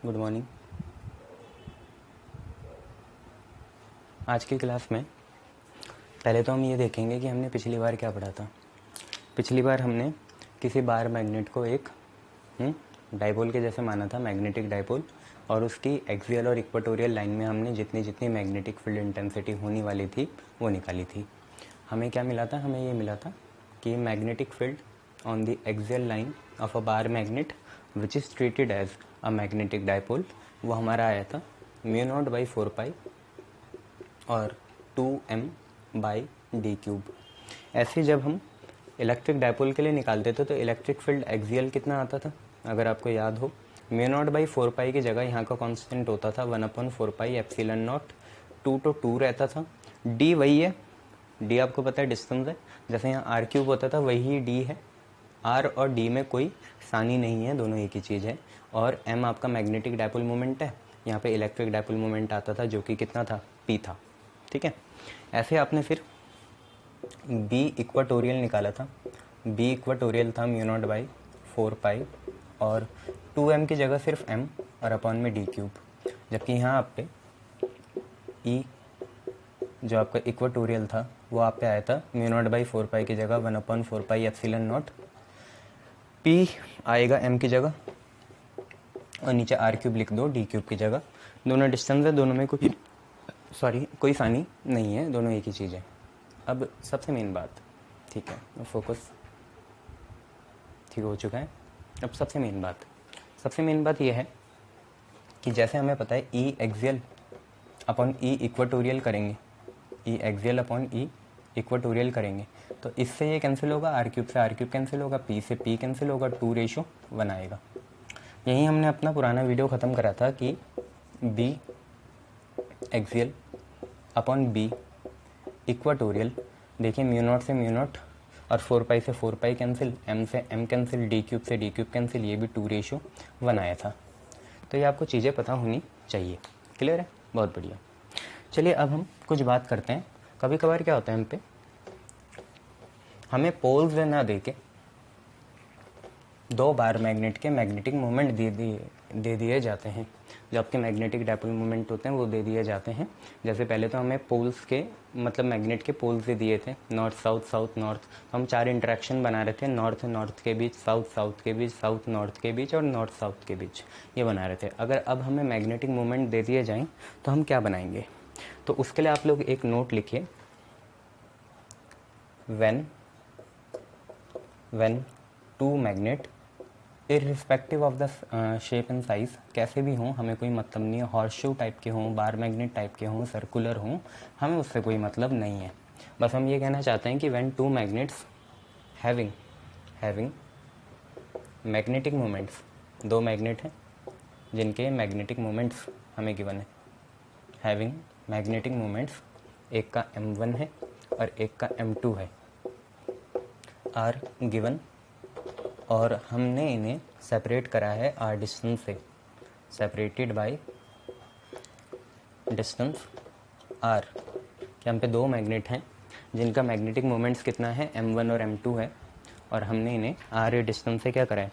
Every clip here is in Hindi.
Good morning. आज की क्लास में पहले तो हम ये देखेंगे कि हमने पिछली बार क्या पढ़ा था। पिछली बार हमने किसी बार मैग्नेट को एक डाइपोल के जैसे माना था, मैग्नेटिक डाइपोल, और उसकी एक्सियल और इक्वेटोरियल लाइन में हमने जितनी जितनी मैग्नेटिक फील्ड इंटेंसिटी होने वाली थी वो निकाली थी। हमें क्या मिला था? हमें ये मिला था कि magnetic field on the axial line of a bar magnet which is treated as a magnetic dipole, वो हमारा आया था μ0/4π और 2m/d³। ऐसे जब हम इलेक्ट्रिक डाइपोल के लिए निकालते थे तो इलेक्ट्रिक फील्ड एक्सियल कितना आता था? अगर आपको याद हो, μ0/4π की जगह यहाँ का कांस्टेंट होता था 1/4πε0। 2 तो 2 रहता था। d वही है, d आपको पता है डिस्टेंस है, जैसे यहाँ r³ होता था वही d है। r और d में कोई सानी नहीं है, दोनों एक ही चीज़ है। और m आपका मैग्नेटिक डाइपोल मोमेंट है, यहाँ पे इलेक्ट्रिक डाइपोल मोमेंट आता था जो कि कितना था? p था। ठीक है, ऐसे आपने फिर b इक्वाटोरियल निकाला था। b इक्वाटोरियल था μ0/4π और 2m की जगह सिर्फ m और अपॉन में d³, जबकि यहाँ आप पे e जो आपका इक्वाटोरियल था वो आप पे आया था μ0/4π की जगह 1/4πε0। p आएगा m की जगह और नीचे r³ लिख दो d³ की जगह। दोनों डिस्टेंस है, दोनों में कोई सानी नहीं है, दोनों एक ही चीज़ है। अब सबसे मेन बात, ठीक है, फोकस ठीक हो चुका है। अब सबसे मेन बात यह है कि जैसे हमें पता है ई एक्सियल अपॉन ई इक्वाटोरियल करेंगे, ई एक्सियल अपॉन ई इक्वाटोरियल करेंगे तो इससे ये कैंसिल होगा, r³ से r³ कैंसिल होगा, p से p कैंसिल होगा, 2:1 आएगा। यही हमने अपना पुराना वीडियो ख़त्म करा था कि b axial upon b equatorial, देखिए μ0 से μ0 और 4π से 4π कैंसिल, m से m कैंसिल, d³ से d³ कैंसिल, ये भी 2:1 आया था। तो ये आपको चीज़ें पता होनी चाहिए। क्लियर है? बहुत बढ़िया। चलिए अब हम कुछ बात करते हैं। कभी कभार क्या होता है, हम पे हमें पोल्स ना दे के दो बार मैग्नेट के मैग्नेटिक मोमेंट दे दिए जाते हैं। जो आपके मैग्नेटिक डाइपोल मोमेंट होते हैं वो दे दिए जाते हैं। जैसे पहले तो हमें पोल्स के मतलब मैग्नेट के पोल्स दे दिए थे, नॉर्थ साउथ, साउथ नॉर्थ। हम 4 इंटरेक्शन बना रहे थे, नॉर्थ नॉर्थ के बीच, साउथ साउथ के बीच, साउथ नॉर्थ के बीच और नॉर्थ साउथ के बीच, ये बना रहे थे। अगर अब हमें मैग्नेटिक मोमेंट दे दिए जाएँ तो हम क्या बनाएंगे? तो उसके लिए आप लोग एक नोट लिखिए, when two magnet irrespective of the shape and size, कैसे भी हों हमें कोई मतलब नहीं है, हॉर्स शू टाइप के हों, बार मैग्नेट टाइप के हों, सर्कुलर हों, हमें उससे कोई मतलब नहीं है। बस हम ये कहना चाहते हैं कि when two magnets having magnetic moments, दो मैग्नेट हैं जिनके मैग्नेटिक मोमेंट्स हमें गिवन है, हैविंग मैग्नेटिक मोमेंट्स, एक का m1 है और एक का m2 है, आर गिवन, और हमने इन्हें सेपरेट करा है r डिस्टेंस से, सेपरेटेड बाय डिस्टेंस r। कि हम पे दो मैग्नेट हैं जिनका मैग्नेटिक मोमेंट्स कितना है, m1 और m2 है, और हमने इन्हें r डिस्टेंस से क्या करा है,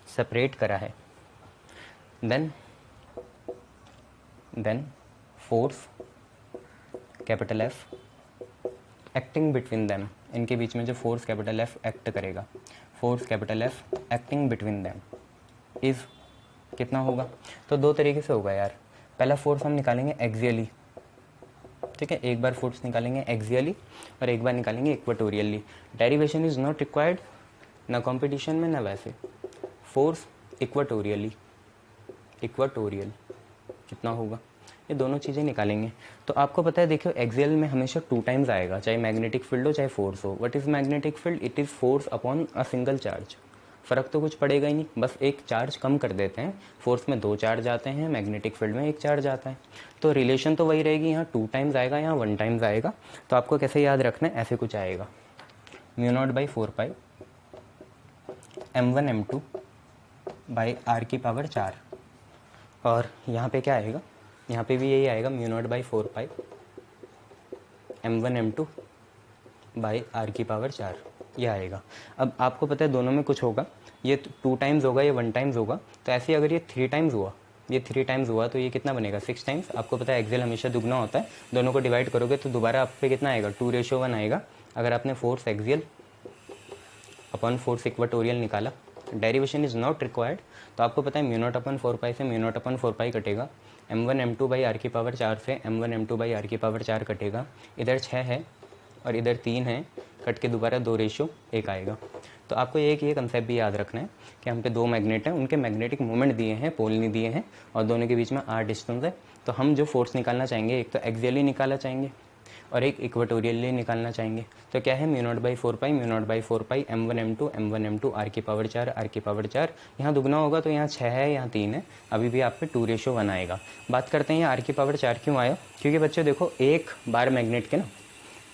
सेपरेट करा है। Then force capital F acting between them, इनके बीच में जो फोर्स कैपिटल F एक्ट करेगा, force capital F acting between them is कितना होगा? तो दो तरीके से होगा यार। पहला फोर्स हम निकालेंगे एक्सियली, ठीक है, एक बार फोर्स निकालेंगे एक्सियली और एक बार निकालेंगे इक्वाटोरियली। डेरिवेशन इज़ नॉट रिक्वायर्ड, ना कंपटीशन में ना वैसे। फोर्स इक्वाटोरियल कितना होगा, ये दोनों चीज़ें निकालेंगे। तो आपको पता है, देखियो एक्सियल में हमेशा 2 टाइम्स आएगा, चाहे मैग्नेटिक फील्ड हो चाहे फोर्स हो। What is magnetic field? It is force upon a single charge. फ़र्क तो कुछ पड़ेगा ही नहीं, बस एक चार्ज कम कर देते हैं। फोर्स में 2 चार्ज आते हैं, मैग्नेटिक फील्ड में 1 चार्ज आता है। तो रिलेशन तो वही रहेगी, यहाँ 2 टाइम्स आएगा, यहाँ 1 टाइम्स आएगा। तो आपको कैसे याद रखना है, ऐसे कुछ आएगा, μ0/4π m1 m2 बाई r⁴। और यहाँ पे क्या आएगा, यहाँ पे भी यही आएगा, μ0/4π m1 m2 बाई r⁴ ये आएगा। अब आपको पता है दोनों में कुछ होगा, ये 2 टाइम्स होगा, ये 1 टाइम्स होगा। तो ऐसे अगर ये 3 टाइम्स हुआ ये 3 टाइम्स हुआ तो ये कितना बनेगा 6 टाइम्स। आपको पता है एक्सियल हमेशा दुगना होता है, दोनों को डिवाइड करोगे तो दोबारा आप पे कितना आएगा 2:1 आएगा। अगर आपने force axial upon force equatorial निकाला, डेरिवेशन इज नॉट रिक्वायर्ड, तो आपको पता है म्यू नॉट अपन 4 पाई से म्यू नॉट अपन 4 पाई कटेगा, m1 m2 बाई आर की पावर 4 से m1 m2 बाई आर की पावर 4 कटेगा, इधर 6 है और इधर 3 है, कट के दोबारा 2:1 आएगा। तो आपको ये कंसेप्ट भी याद रखना है कि हम पे दो मैग्नेट हैं, उनके मैग्नेटिक मोमेंट दिए हैं, पोल नहीं दिए हैं, और दोनों के बीच में r डिस्टेंस है। तो हम जो फोर्स निकालना चाहेंगे, एक तो एक्सियली निकालना चाहेंगे और एक इक्वेटोरियली निकालना चाहेंगे। तो क्या है mu naught by 4 pi, mu naught by 4 pi m1 m2 R की पावर 4 आर की पावर 4। यहाँ दुगना होगा तो यहाँ 6 है, यहाँ 3 है, अभी भी आप पे 2:1 आएगा। बात करते हैं ये आर की पावर 4 क्यों आया, क्योंकि बच्चे देखो एक बार मैग्नेट के ना,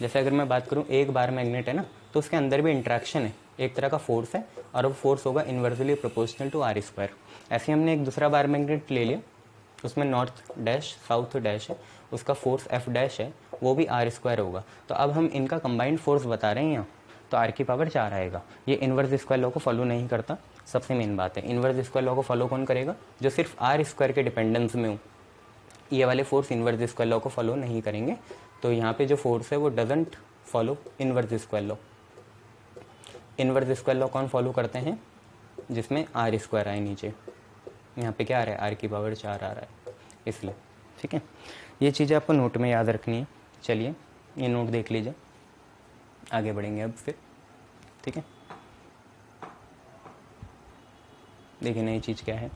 जैसे अगर मैं बात करूँ एक बार मैग्नेट है ना, तो उसके अंदर भी इंट्रैक्शन है, एक तरह का फोर्स है, और वो फोर्स होगा इन्वर्सली प्रोपोर्शनल टू r²। ऐसे हमने एक दूसरा बार मैग्नेट ले लिया, उसमें नॉर्थ डैश साउथ डैश है, उसका फोर्स F डैश है, वो भी r² होगा। तो अब हम इनका कंबाइंड फोर्स बता रहे हैं यहाँ, तो r की पावर 4 आएगा। ये इन्वर्स स्क्वायर लॉ को फॉलो नहीं करता, सबसे मेन बात है। इन्वर्स स्क्वायर लॉ को फॉलो कौन करेगा, जो सिर्फ r² के डिपेंडेंस में हो। ये वाले फोर्स इन्वर्स स्क्वायर लॉ को फॉलो नहीं करेंगे। तो यहाँ पे जो फोर्स है वो doesn't follow inverse square law. Inverse square law कौन फॉलो करते हैं, जिसमें r² आए नीचे, यहाँ पे क्या आ रहा है r की पावर 4 आ रहा है, इसलिए। ठीक है, ये चीज़ें आपको नोट में याद रखनी है। चलिए ये नोट देख लीजिए, आगे बढ़ेंगे अब फिर। ठीक है, देखिए नई चीज़ क्या है।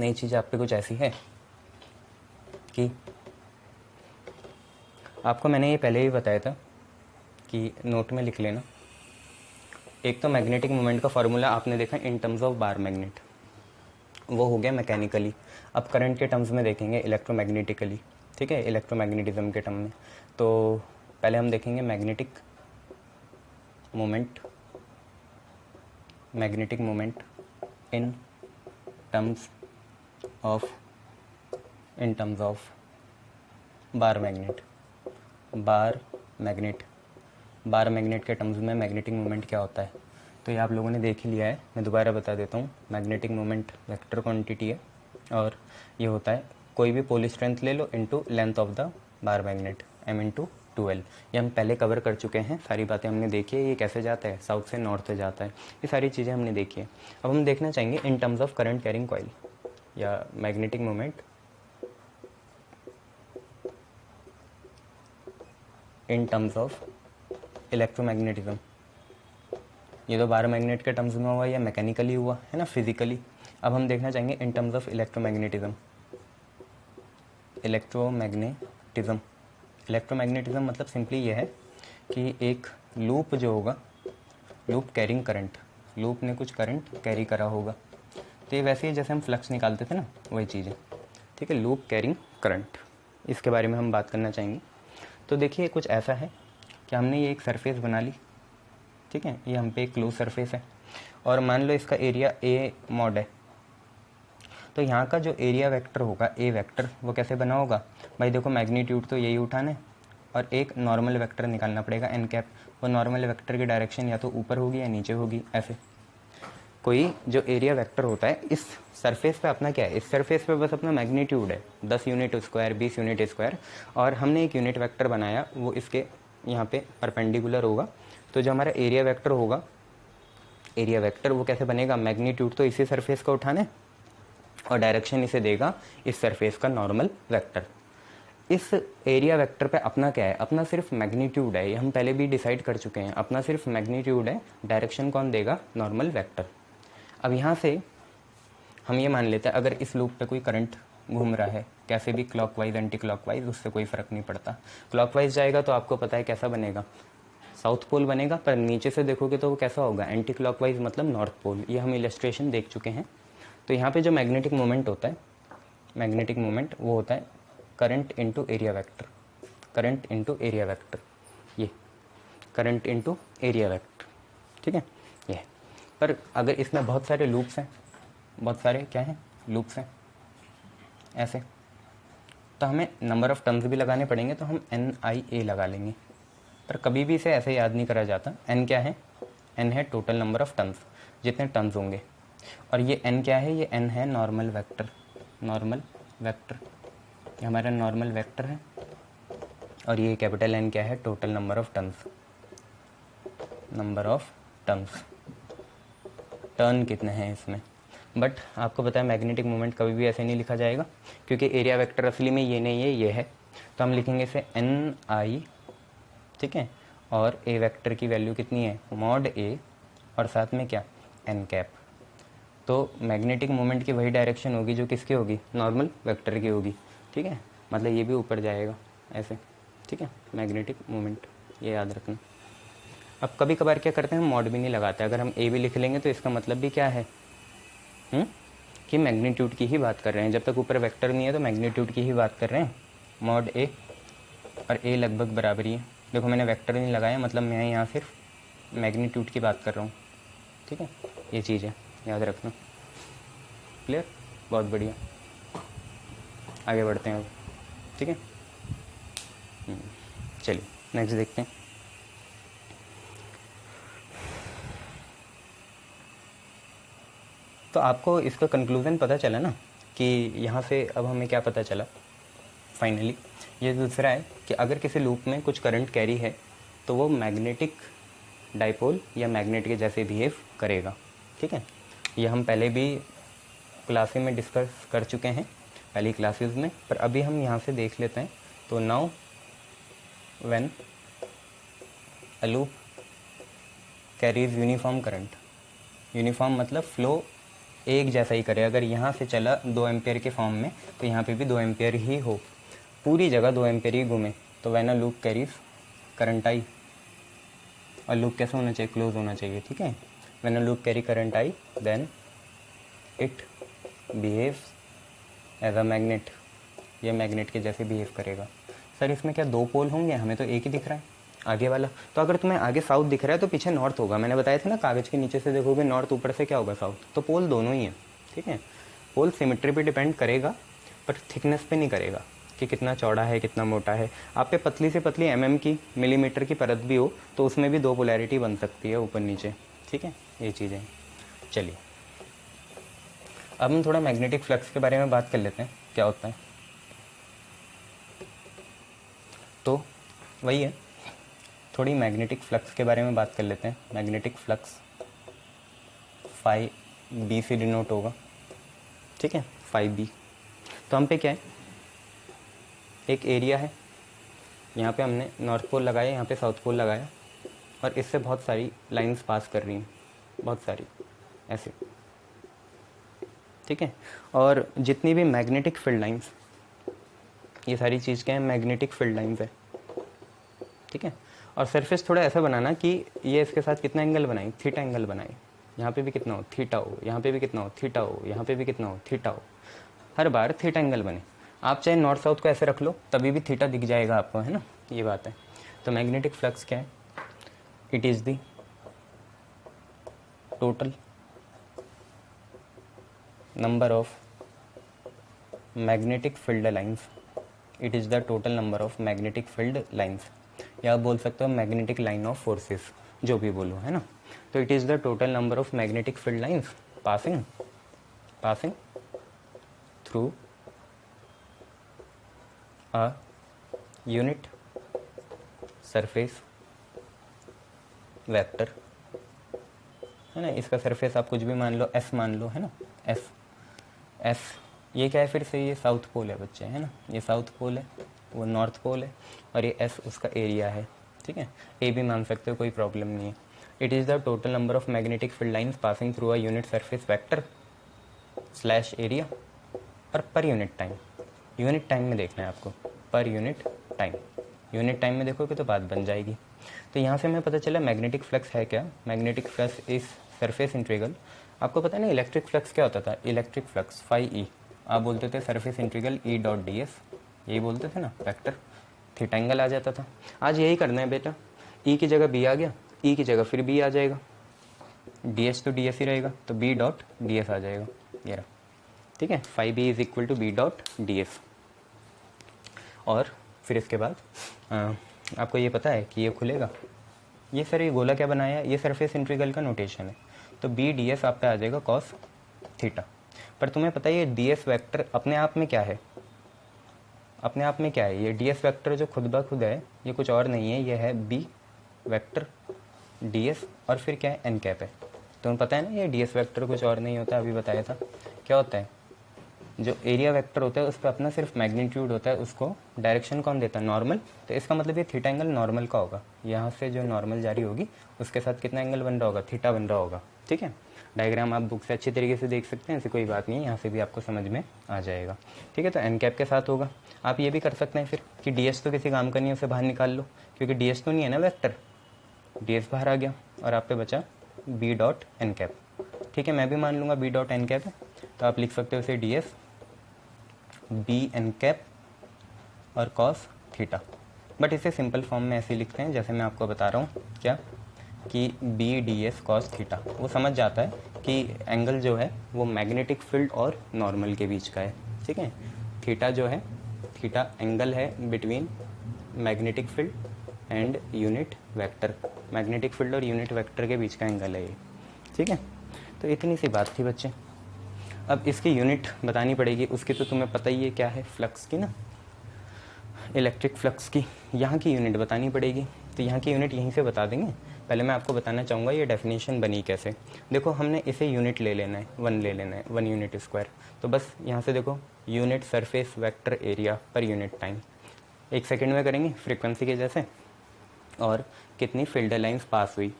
नई चीज़ आप पे कुछ ऐसी है कि आपको मैंने ये पहले ही बताया था कि नोट में लिख लेना। एक तो मैग्नेटिक मोमेंट का फॉर्मूला आपने देखा इन टर्म्स ऑफ बार मैग्नेट, वो हो गया मैकेनिकली। अब करंट के टर्म्स में देखेंगे इलेक्ट्रोमैग्नेटिकली। ठीक है, इलेक्ट्रोमैग्नेटिज्म के टर्म में। तो पहले हम देखेंगे magnetic moment, magnetic moment in terms of bar magnet. Bar magnet के टर्म्स में मैग्नेटिक मोमेंट क्या होता है, तो ये आप लोगों ने देख ही लिया है, मैं दोबारा बता देता हूँ। मैग्नेटिक मोमेंट वेक्टर क्वांटिटी है, और ये होता है कोई भी पोल स्ट्रेंथ ले लो into length of the bar magnet, m/2l। ये हम पहले कवर कर चुके हैं, सारी बातें हमने देखी है। ये कैसे जाता है, साउथ से नॉर्थ से जाता है, ये सारी चीज़ें हमने देखी है। अब हम देखना चाहेंगे in terms of current carrying coil या magnetic moment in terms of electromagnetism. ये तो बार मैग्नेट के टर्म्स में हुआ या मैकेनिकली हुआ है ना, फिजिकली। अब हम देखना चाहेंगे in terms of electromagnetism. Electromagnetism मतलब सिंपली ये है कि एक लूप जो होगा, लूप कैरिंग करंट, लूप ने कुछ करंट कैरी करा होगा। तो ये वैसे ही जैसे हम फ्लक्स निकालते थे ना, वही चीज़ है। ठीक है, लूप कैरिंग करंट, इसके बारे में हम बात करना चाहेंगे। तो देखिए कुछ ऐसा है कि हमने ये एक सरफेस बना ली। ठीक है, ये हम पे एक क्लोज सरफेस है, और मान लो इसका एरिया a मॉड है। तो यहाँ का जो एरिया वेक्टर होगा a वेक्टर, वो कैसे बना होगा भाई, देखो मैग्नीट्यूड तो यही उठाना है, और एक नॉर्मल वेक्टर निकालना पड़ेगा n कैप। वो नॉर्मल वेक्टर की डायरेक्शन या तो ऊपर होगी या नीचे होगी। ऐसे कोई जो एरिया वेक्टर होता है इस सरफेस पे अपना क्या है, इस सरफेस पे बस अपना मैग्नीट्यूड है 10 यूनिट स्क्वायर 20 यूनिट स्क्वायर, और हमने एक यूनिट वेक्टर बनाया, वो इसके यहाँ पे परपेंडिकुलर होगा। तो जो हमारा एरिया वेक्टर होगा, एरिया वेक्टर वो कैसे बनेगा, मैग्नीट्यूड तो इसी सरफेस का उठाना है, और डायरेक्शन इसे देगा इस सरफेस का नॉर्मल वेक्टर। इस एरिया वेक्टर पे अपना क्या है, अपना सिर्फ मैग्नीट्यूड है, ये हम पहले भी डिसाइड कर चुके हैं, अपना सिर्फ मैग्नीट्यूड है, डायरेक्शन कौन देगा, नॉर्मल वेक्टर। अब यहाँ से हम ये मान लेते हैं अगर इस लूप पे कोई करंट घूम रहा है, कैसे भी क्लॉकवाइज एंटी क्लॉकवाइज, उससे कोई फ़र्क नहीं पड़ता। क्लॉकवाइज जाएगा तो आपको पता है कैसा बनेगा, साउथ पोल बनेगा, पर नीचे से देखोगे तो वो कैसा होगा, एंटी क्लॉकवाइज मतलब नॉर्थ पोल। ये हम इलस्ट्रेशन देख चुके हैं। तो यहाँ पे जो मैग्नेटिक मोमेंट होता है, मैग्नेटिक मोमेंट वो होता है current into area vector, current into area vector, ये करंट इनटू एरिया वेक्टर। ठीक है, ये। पर अगर इसमें बहुत सारे लूप्स हैं, बहुत सारे क्या हैं, लूप्स हैं ऐसे, तो हमें नंबर ऑफ टर्म्स भी लगाने पड़ेंगे, तो हम NIA लगा लेंगे। पर कभी भी इसे ऐसे याद नहीं करा जाता। n क्या है, n है टोटल नंबर ऑफ टर्न्स, जितने टर्न्स होंगे। और ये n क्या है, ये n है नॉर्मल वेक्टर, नॉर्मल वेक्टर, ये हमारा नॉर्मल वेक्टर है। और ये कैपिटल N क्या है, total number of turns, number of turns, turn कितने हैं इसमें। बट आपको पता है मैग्नेटिक मोमेंट कभी भी ऐसे नहीं लिखा जाएगा, क्योंकि एरिया वेक्टर असली में ये नहीं है, ये है। तो हम लिखेंगे इसे एन आई, ठीक है। और ए वेक्टर की वैल्यू कितनी है, मॉड ए, और साथ में क्या, एन कैप। तो मैग्नेटिक मोमेंट की वही डायरेक्शन होगी जो किसकी होगी, नॉर्मल वेक्टर की होगी, ठीक है। मतलब ये भी ऊपर जाएगा ऐसे, ठीक है, मैग्नेटिक मोमेंट, ये याद रखना। अब कभी कभार क्या करते हैं, हम मॉड भी नहीं लगाते। अगर हम ए भी लिख लेंगे तो इसका मतलब भी क्या है, कि मैग्नीट्यूड की ही बात कर रहे हैं। जब तक ऊपर वेक्टर नहीं है तो मैग्नीट्यूड की ही बात कर रहे हैं, मॉड ए, और ए लगभग बराबर ही है। देखो मैंने वेक्टर नहीं लगाया, मतलब मैं यहाँ सिर्फ मैग्नीट्यूड की बात कर रहा हूँ, ठीक है। ये चीज़ है, याद रखना। क्लियर, बहुत बढ़िया। आगे बढ़ते हैं अब, ठीक है। चलिए नेक्स्ट देखते हैं। तो आपको इसका कंक्लूजन पता चला ना, कि यहाँ से अब हमें क्या पता चला फाइनली। ये दूसरा है कि अगर किसी लूप में कुछ करंट कैरी है तो वो मैग्नेटिक डाइपोल या मैग्नेट के जैसे बिहेव करेगा, ठीक है। ये हम पहले भी क्लासेस में डिस्कस कर चुके हैं, पहली क्लासेस में, पर अभी हम यहाँ से देख लेते हैं। तो now when a loop carries uniform current, uniform मतलब फ्लो एक जैसा ही करे। अगर यहाँ से चला 2 एम्पियर के फॉर्म में तो यहाँ पे भी 2 एम्पियर ही हो, पूरी जगह 2 एम्पियर ही घूमे, तो when a loop carries current I, और लूप कैसा होना चाहिए, क्लोज होना चाहिए, ठीक है। When a loop carry current I then it behaves as a magnet, ये मैग्नेट के जैसे बिहेव करेगा। सर इसमें क्या 2 पोल होंगे, हमें तो एक ही दिख रहा है आगे वाला। तो अगर तुम्हें आगे साउथ दिख रहा है तो पीछे नॉर्थ होगा। मैंने बताया था ना, कागज़ के नीचे से देखोगे नॉर्थ, ऊपर से क्या होगा, साउथ। तो पोल दोनों ही हैं, ठीक है। पोल सिमेट्री पे डिपेंड करेगा, पर थिकनेस पे नहीं करेगा, कि कितना चौड़ा है कितना मोटा है। आप पे पतली से पतली mm की, मिलीमीटर की परत भी हो तो उसमें भी 2 पोलैरिटी बन सकती है, ऊपर नीचे, ठीक है। ये चीज़ें। चलिए अब हम थोड़ा मैग्नेटिक फ्लक्स के बारे में बात कर लेते हैं, क्या होता है। तो वही है, थोड़ी मैग्नेटिक फ्लक्स के बारे में बात कर लेते हैं। मैग्नेटिक फ्लक्स फाई बी से डिनोट होगा, ठीक है, फाई बी। तो हम पे क्या है, एक एरिया है, यहाँ पे हमने नॉर्थ पोल लगाया, यहाँ पे साउथ पोल लगाया, और इससे बहुत सारी लाइंस पास कर रही हैं, बहुत सारी ऐसे, ठीक है। और जितनी भी मैग्नेटिक फील्ड लाइंस, ये सारी चीज़ क्या है, मैग्नेटिक फील्ड लाइंस है, ठीक है। और सरफेस थोड़ा ऐसा बनाना कि ये इसके साथ कितना एंगल बनाए, थीटा एंगल बनाए। यहाँ पे भी कितना हो, थीटा हो, यहाँ पे भी कितना हो, थीटा हो, यहाँ पे भी कितना हो, थीटा हो। हर बार थीटा एंगल बने। आप चाहे नॉर्थ साउथ को ऐसे रख लो तभी भी थीटा दिख जाएगा आपको, है ना, ये बात है। तो मैग्नेटिक फ्लक्स क्या है, it is the total number of magnetic field lines, it is the total number of magnetic field lines, या आप बोल सकते हो मैग्नेटिक लाइन ऑफ फोर्सेस, जो भी बोलो, है ना। तो it is the total number of magnetic field lines passing through a unit surface vector, है ना। इसका सरफेस आप कुछ भी मान लो, एस मान लो, है ना, एस। ये क्या है, फिर से ये साउथ पोल है बच्चे, है ना, ये साउथ पोल है, वो नॉर्थ पोल है, और ये एस उसका एरिया है, ठीक है। ए भी मान सकते हो, कोई प्रॉब्लम नहीं है। It is the total number of magnetic field lines passing through a unit surface vector slash area, और per unit time, unit time में देखना है आपको, per unit time. Unit time में देखोगे तो बात बन जाएगी। तो यहाँ से हमें पता चला मैग्नेटिक फ्लक्स है क्या, magnetic flux is surface integral. आपको पता है ना इलेक्ट्रिक फ्लक्स क्या होता था, इलेक्ट्रिक फ्लक्स फाई ई, आप बोलते थे surface integral E dot D S, यही बोलते थे ना, वेक्टर, थीटा एंगल आ जाता था। आज यही करना है बेटा, ई की जगह बी आ गया, ई की जगह फिर बी आ जाएगा, डी एस तो डी एस ही रहेगा, तो बी डॉट डी एस आ जाएगा, ये रहा, ठीक है। Phi B is equal to B dot D S. और फिर इसके बाद आपको ये पता है कि ये खुलेगा, ये सर ये गोला क्या बनाया, ये सरफेस इंटीग्रल का नोटेशन है। तो बी डी एस आप पे आ जाएगा कॉस थीटा। पर तुम्हें पता है ये डी एस वैक्टर अपने आप में क्या है, अपने आप में क्या है, ये डी एस वैक्टर जो खुद ब खुद है ये कुछ और नहीं है, ये है बी वैक्टर डी एस और फिर क्या है एन कैप है। तुम्हें पता है ना ये डी एस वैक्टर कुछ और नहीं होता, अभी बताया था। क्या होता है, जो एरिया वेक्टर होता है उस पर अपना सिर्फ मैग्नीट्यूड होता है, उसको डायरेक्शन कौन देता है, नॉर्मल। तो इसका मतलब ये थीटा एंगल नॉर्मल का होगा, यहाँ से जो नॉर्मल जारी होगी उसके साथ कितना एंगल बन रहा होगा, थीटा बन रहा होगा। ठीक है, डायग्राम आप बुक से अच्छी तरीके से देख सकते हैं, ऐसी कोई बात नहीं है, यहाँ से भी आपको समझ में आ जाएगा। ठीक है, तो एन कैप के साथ होगा। आप ये भी कर सकते हैं फिर कि डी एस तो किसी काम का नहीं है, उसे बाहर निकाल लो, क्योंकि डी एस तो नहीं है ना वेक्टर, डी एस बाहर आ गया और आप पे बचा बी डॉट एन कैप। ठीक है, मैं भी मान लूँगा बी डॉट एन कैप है, तो आप लिख सकते हो उसे D S B N cap और कॉस थीटा। बट इसे सिंपल फॉर्म में ऐसे लिखते हैं जैसे मैं आपको बता रहा हूँ, क्या कि B D S cos theta. वो समझ जाता है कि एंगल जो है वो मैग्नेटिक फील्ड और नॉर्मल के बीच का है। ठीक है, थीटा जो है, थीटा एंगल है between magnetic field and unit vector, magnetic field और यूनिट वेक्टर के बीच का एंगल है ये। ठीक है, तो इतनी सी बात थी बच्चे। अब इसकी यूनिट बतानी पड़ेगी, उसकी तो तुम्हें पता ही है क्या है, फ्लक्स की ना, इलेक्ट्रिक फ्लक्स की। यहाँ की यूनिट बतानी पड़ेगी, तो यहाँ की यूनिट यहीं से बता देंगे। पहले मैं आपको बताना चाहूँगा ये डेफिनेशन बनी कैसे। देखो हमने इसे यूनिट ले लेना है, 1 ले लेना है, 1 यूनिट स्क्वायर। तो बस यहाँ से देखो unit surface vector area per unit time, 1 second में करेंगे फ्रीक्वेंसी के जैसे, और कितनी फील्ड लाइंस पास हुई,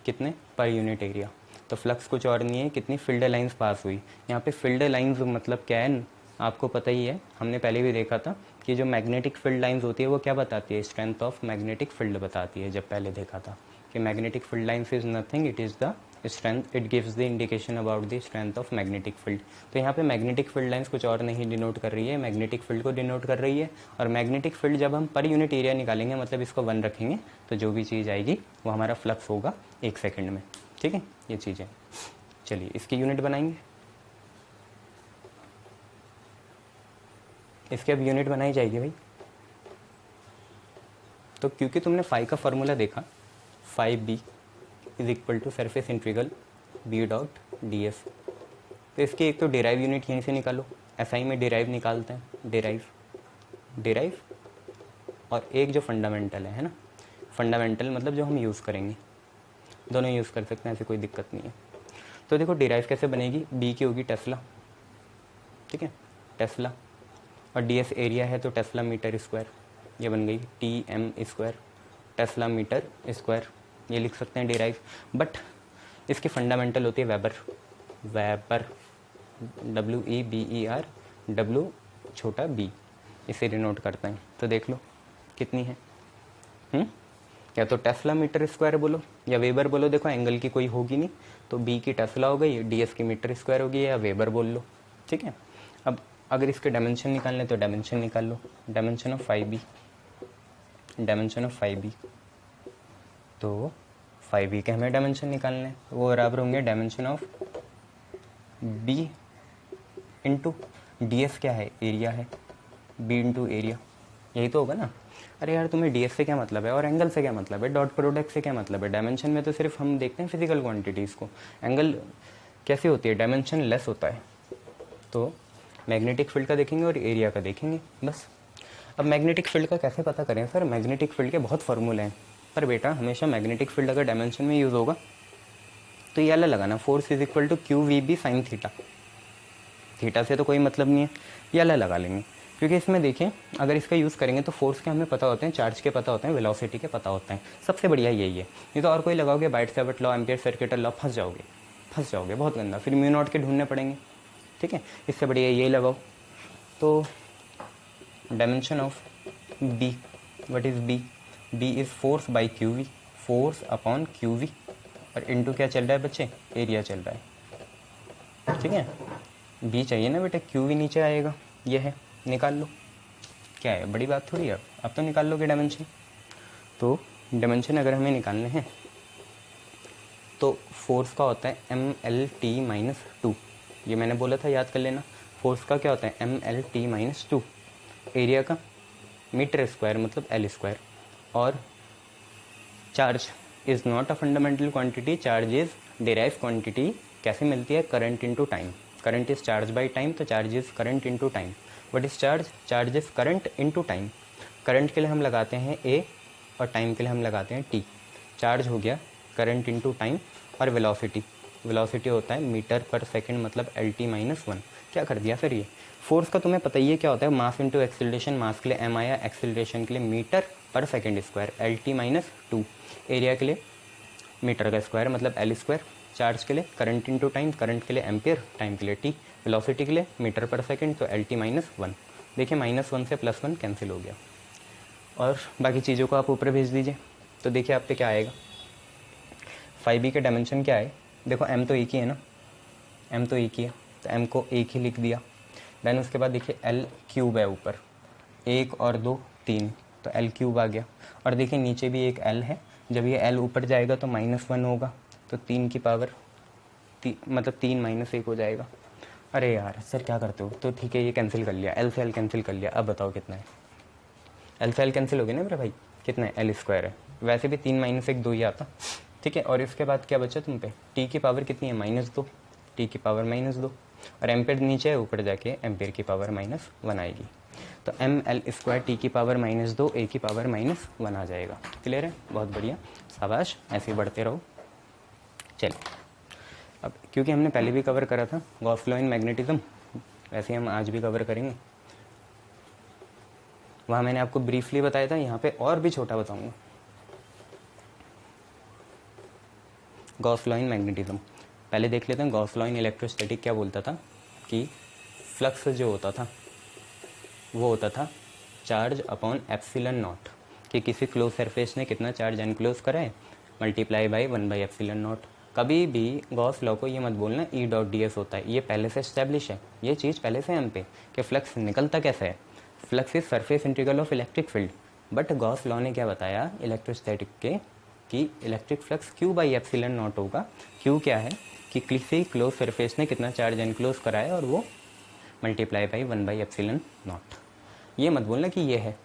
कितने पर यूनिट एरिया। तो फ्लक्स कुछ और नहीं है, कितनी फील्ड लाइंस पास हुई। यहाँ पे फील्ड लाइंस मतलब क्या है, आपको पता ही है, हमने पहले भी देखा था कि जो मैग्नेटिक फील्ड लाइंस होती है वो क्या बताती है, स्ट्रेंथ ऑफ मैग्नेटिक फील्ड बताती है। जब पहले देखा था कि magnetic field lines is nothing, it is the strength, it gives the indication about the strength of magnetic field. तो यहाँ पे मैग्नेटिक फील्ड लाइंस कुछ और नहीं डिनोट कर रही है, मैग्नेटिक फील्ड को डिनोट कर रही है। और मैग्नेटिक फील्ड जब हम पर यूनिट एरिया निकालेंगे, मतलब इसको 1 रखेंगे, तो जो भी चीज़ आएगी वो हमारा फ्लक्स होगा 1 सेकेंड में। ठीक है, ये चीज़ें। चलिए इसकी यूनिट बनाएंगे, इसकी अब यूनिट बनाई जाएगी भाई। तो क्योंकि तुमने फाई का फॉर्मूला देखा, phi B is equal to surface integral B dot D S, तो इसकी एक तो डिराइव यूनिट यहीं से निकालो, एसआई में डिराइव निकालते हैं, डिराइव और एक जो फंडामेंटल है ना, फंडामेंटल मतलब जो हम यूज़ करेंगे, दोनों यूज़ कर सकते हैं, ऐसी कोई दिक्कत नहीं है। तो देखो डिराइव कैसे बनेगी, बी की होगी टेस्ला, ठीक है, टेस्ला, और डी एस एरिया है तो टेस्ला मीटर स्क्वायर, ये बन गई T M square, tesla metre square, ये लिख सकते हैं डिराइव। बट इसकी फंडामेंटल होती है वेबर, वेबर WEBER, W छोटा b, इसे डिनोट करते हैं। तो देख लो कितनी है, या तो टेस्ला मीटर स्क्वायर बोलो या वेबर बोलो, देखो एंगल की कोई होगी नहीं, तो बी की टेस्ला हो गई, डी एस की मीटर स्क्वायर होगी, या वेबर बोल लो। ठीक है, अब अगर इसके डायमेंशन निकालने तो डायमेंशन निकाल लो, dimension of 5b, dimension of 5b, तो 5b के हमें डायमेंशन निकालने हैं, वो बराबर होंगे dimension of b into D S, क्या है एरिया है, b इंटू एरिया, यही तो होगा ना। अरे यार तुम्हें डी एस से क्या मतलब है और एंगल से क्या मतलब है, डॉट प्रोडक्ट से क्या मतलब है। डायमेंशन में तो सिर्फ हम देखते हैं फिजिकल क्वांटिटीज़ को, एंगल कैसे होती है, डायमेंशन लेस होता है। तो मैग्नेटिक फील्ड का देखेंगे और एरिया का देखेंगे बस। अब मैग्नेटिक फील्ड का कैसे पता करें सर, मैग्नेटिक फील्ड के बहुत फार्मूले हैं, पर बेटा हमेशा मैग्नेटिक फील्ड अगर डायमेंशन में यूज़ होगा तो ये अलग लगाना, force is equal to QVB sine theta, theta से तो कोई मतलब नहीं है, ये अलग लगा लेंगे। क्योंकि इसमें देखिए अगर इसका यूज़ करेंगे तो फोर्स के हमें पता होते हैं, चार्ज के पता होते हैं, वेलोसिटी के पता होते हैं, सबसे बढ़िया यही है। नहीं तो और कोई लगाओगे bite-Savart law, ampere circuit law, फंस जाओगे बहुत गंदा, फिर म्यू नॉट के ढूंढने पड़ेंगे। ठीक है, इससे बढ़िया यही लगाओ। तो dimension of B, what is B, B is force by QV, force upon QV, और इनटू क्या चल रहा है बच्चे, एरिया चल रहा है। ठीक है, बी चाहिए ना बेटा, QV नीचे आएगा, ये है, निकाल लो, क्या है बड़ी बात थोड़ी है, अब तो निकाल लोगे डायमेंशन। तो डायमेंशन अगर हमें निकालने हैं तो फोर्स का होता है MLT-2, ये मैंने बोला था, याद कर लेना। फोर्स का क्या होता है MLT-2, एरिया का मीटर स्क्वायर मतलब L स्क्वायर, और charge is not a fundamental quantity, charge is derive quantity. कैसे मिलती है? Current into time. Current is charge by time, तो charge is current into time. What is charge? Charge is current into time. Current के लिए हम लगाते हैं ए और टाइम के लिए हम लगाते हैं टी। चार्ज हो गया करंट इनटू टाइम। और वेलोसिटी, वेलोसिटी होता है मीटर पर सेकंड, मतलब एल टी माइनस वन। क्या कर दिया सर ये? फोर्स का तुम्हें पता ही है क्या होता है, मास इंटू एक्सेलरेशन। मास के लिए एम आया, एक्सेलरेशन के लिए मीटर पर second square, L T minus two. Area के लिए मीटर का स्क्वायर मतलब एल स्क्वायर। चार्ज के लिए करंट इंटू टाइम, करंट के लिए एम्पियर, टाइम के लिए टी। वेलोसिटी के लिए मीटर पर सेकंड, तो एल टी माइनस वन। देखिए -1 से +1 कैंसिल हो गया। और बाकी चीज़ों को आप ऊपर भेज दीजिए। तो देखिए आप पे क्या आएगा। 5b के डायमेंशन क्या है? देखो m तो एक ही है ना, m तो एक ही है, तो m को एक ही लिख दिया। देन उसके बाद देखिए l क्यूब है ऊपर, 1 और 2 3, तो l क्यूब आ गया। और देखिए नीचे भी एक l है, जब ये l ऊपर जाएगा तो -1 होगा, तो 3 की पावर मतलब 3 - 1 हो जाएगा। अरे यार सर क्या करते हो? तो ठीक है ये कैंसिल कर लिया, l से l कैंसिल कर लिया। अब बताओ कितना है? l से l कैंसिल हो गया ना मेरे भाई, कितना है? l स्क्वायर है। वैसे भी 3 - 1 2 ही आता, ठीक है। और इसके बाद क्या बचा तुम पे? t की पावर कितनी है? -2, t की पावर -2। और एम्पेयर नीचे है, ऊपर जाके एम्पेयर की पावर -1 आएगी। तो एम एल स्क्वायर टी की पावर -2 ए की पावर -1 आ जाएगा। क्लियर है? बहुत बढ़िया, शाबाश, ऐसे ही बढ़ते रहो। चलिए अब क्योंकि हमने पहले भी कवर करा था गॉस लॉ इन मैग्नेटिज्म, वैसे हम आज भी कवर करेंगे। वहाँ मैंने आपको ब्रीफली बताया था, यहाँ पे और भी छोटा बताऊँगा। गॉस लॉ इन मैग्नेटिज्म पहले देख लेते हैं। गॉस लॉ इन इलेक्ट्रोस्टैटिक क्या बोलता था कि फ्लक्स जो होता था वो होता था चार्ज अपॉन एप्सिलॉन नॉट, कि किसी क्लोज सरफेस ने कितना चार्ज एनक्लोज करा है मल्टीप्लाई बाय 1/एप्सिलॉन नॉट। कभी भी गॉस लॉ को ये मत बोलना ई डॉट डी एस होता है, ये पहले से इस्टेब्लिश है, ये चीज़ पहले से हम पे कि फ्लक्स निकलता कैसे है। Flux is surface integral of electric field. But Gauss law ने क्या बताया इलेक्ट्रोस्टैटिक के कि electric flux Q by epsilon not होगा। क्यू क्या है कि किसी क्लोज सरफेस ने कितना चार्ज एनक्लोज करा है और वो मल्टीप्लाई बाई 1/एप्सिलॉन नॉट। ये मत बोलना कि ये है,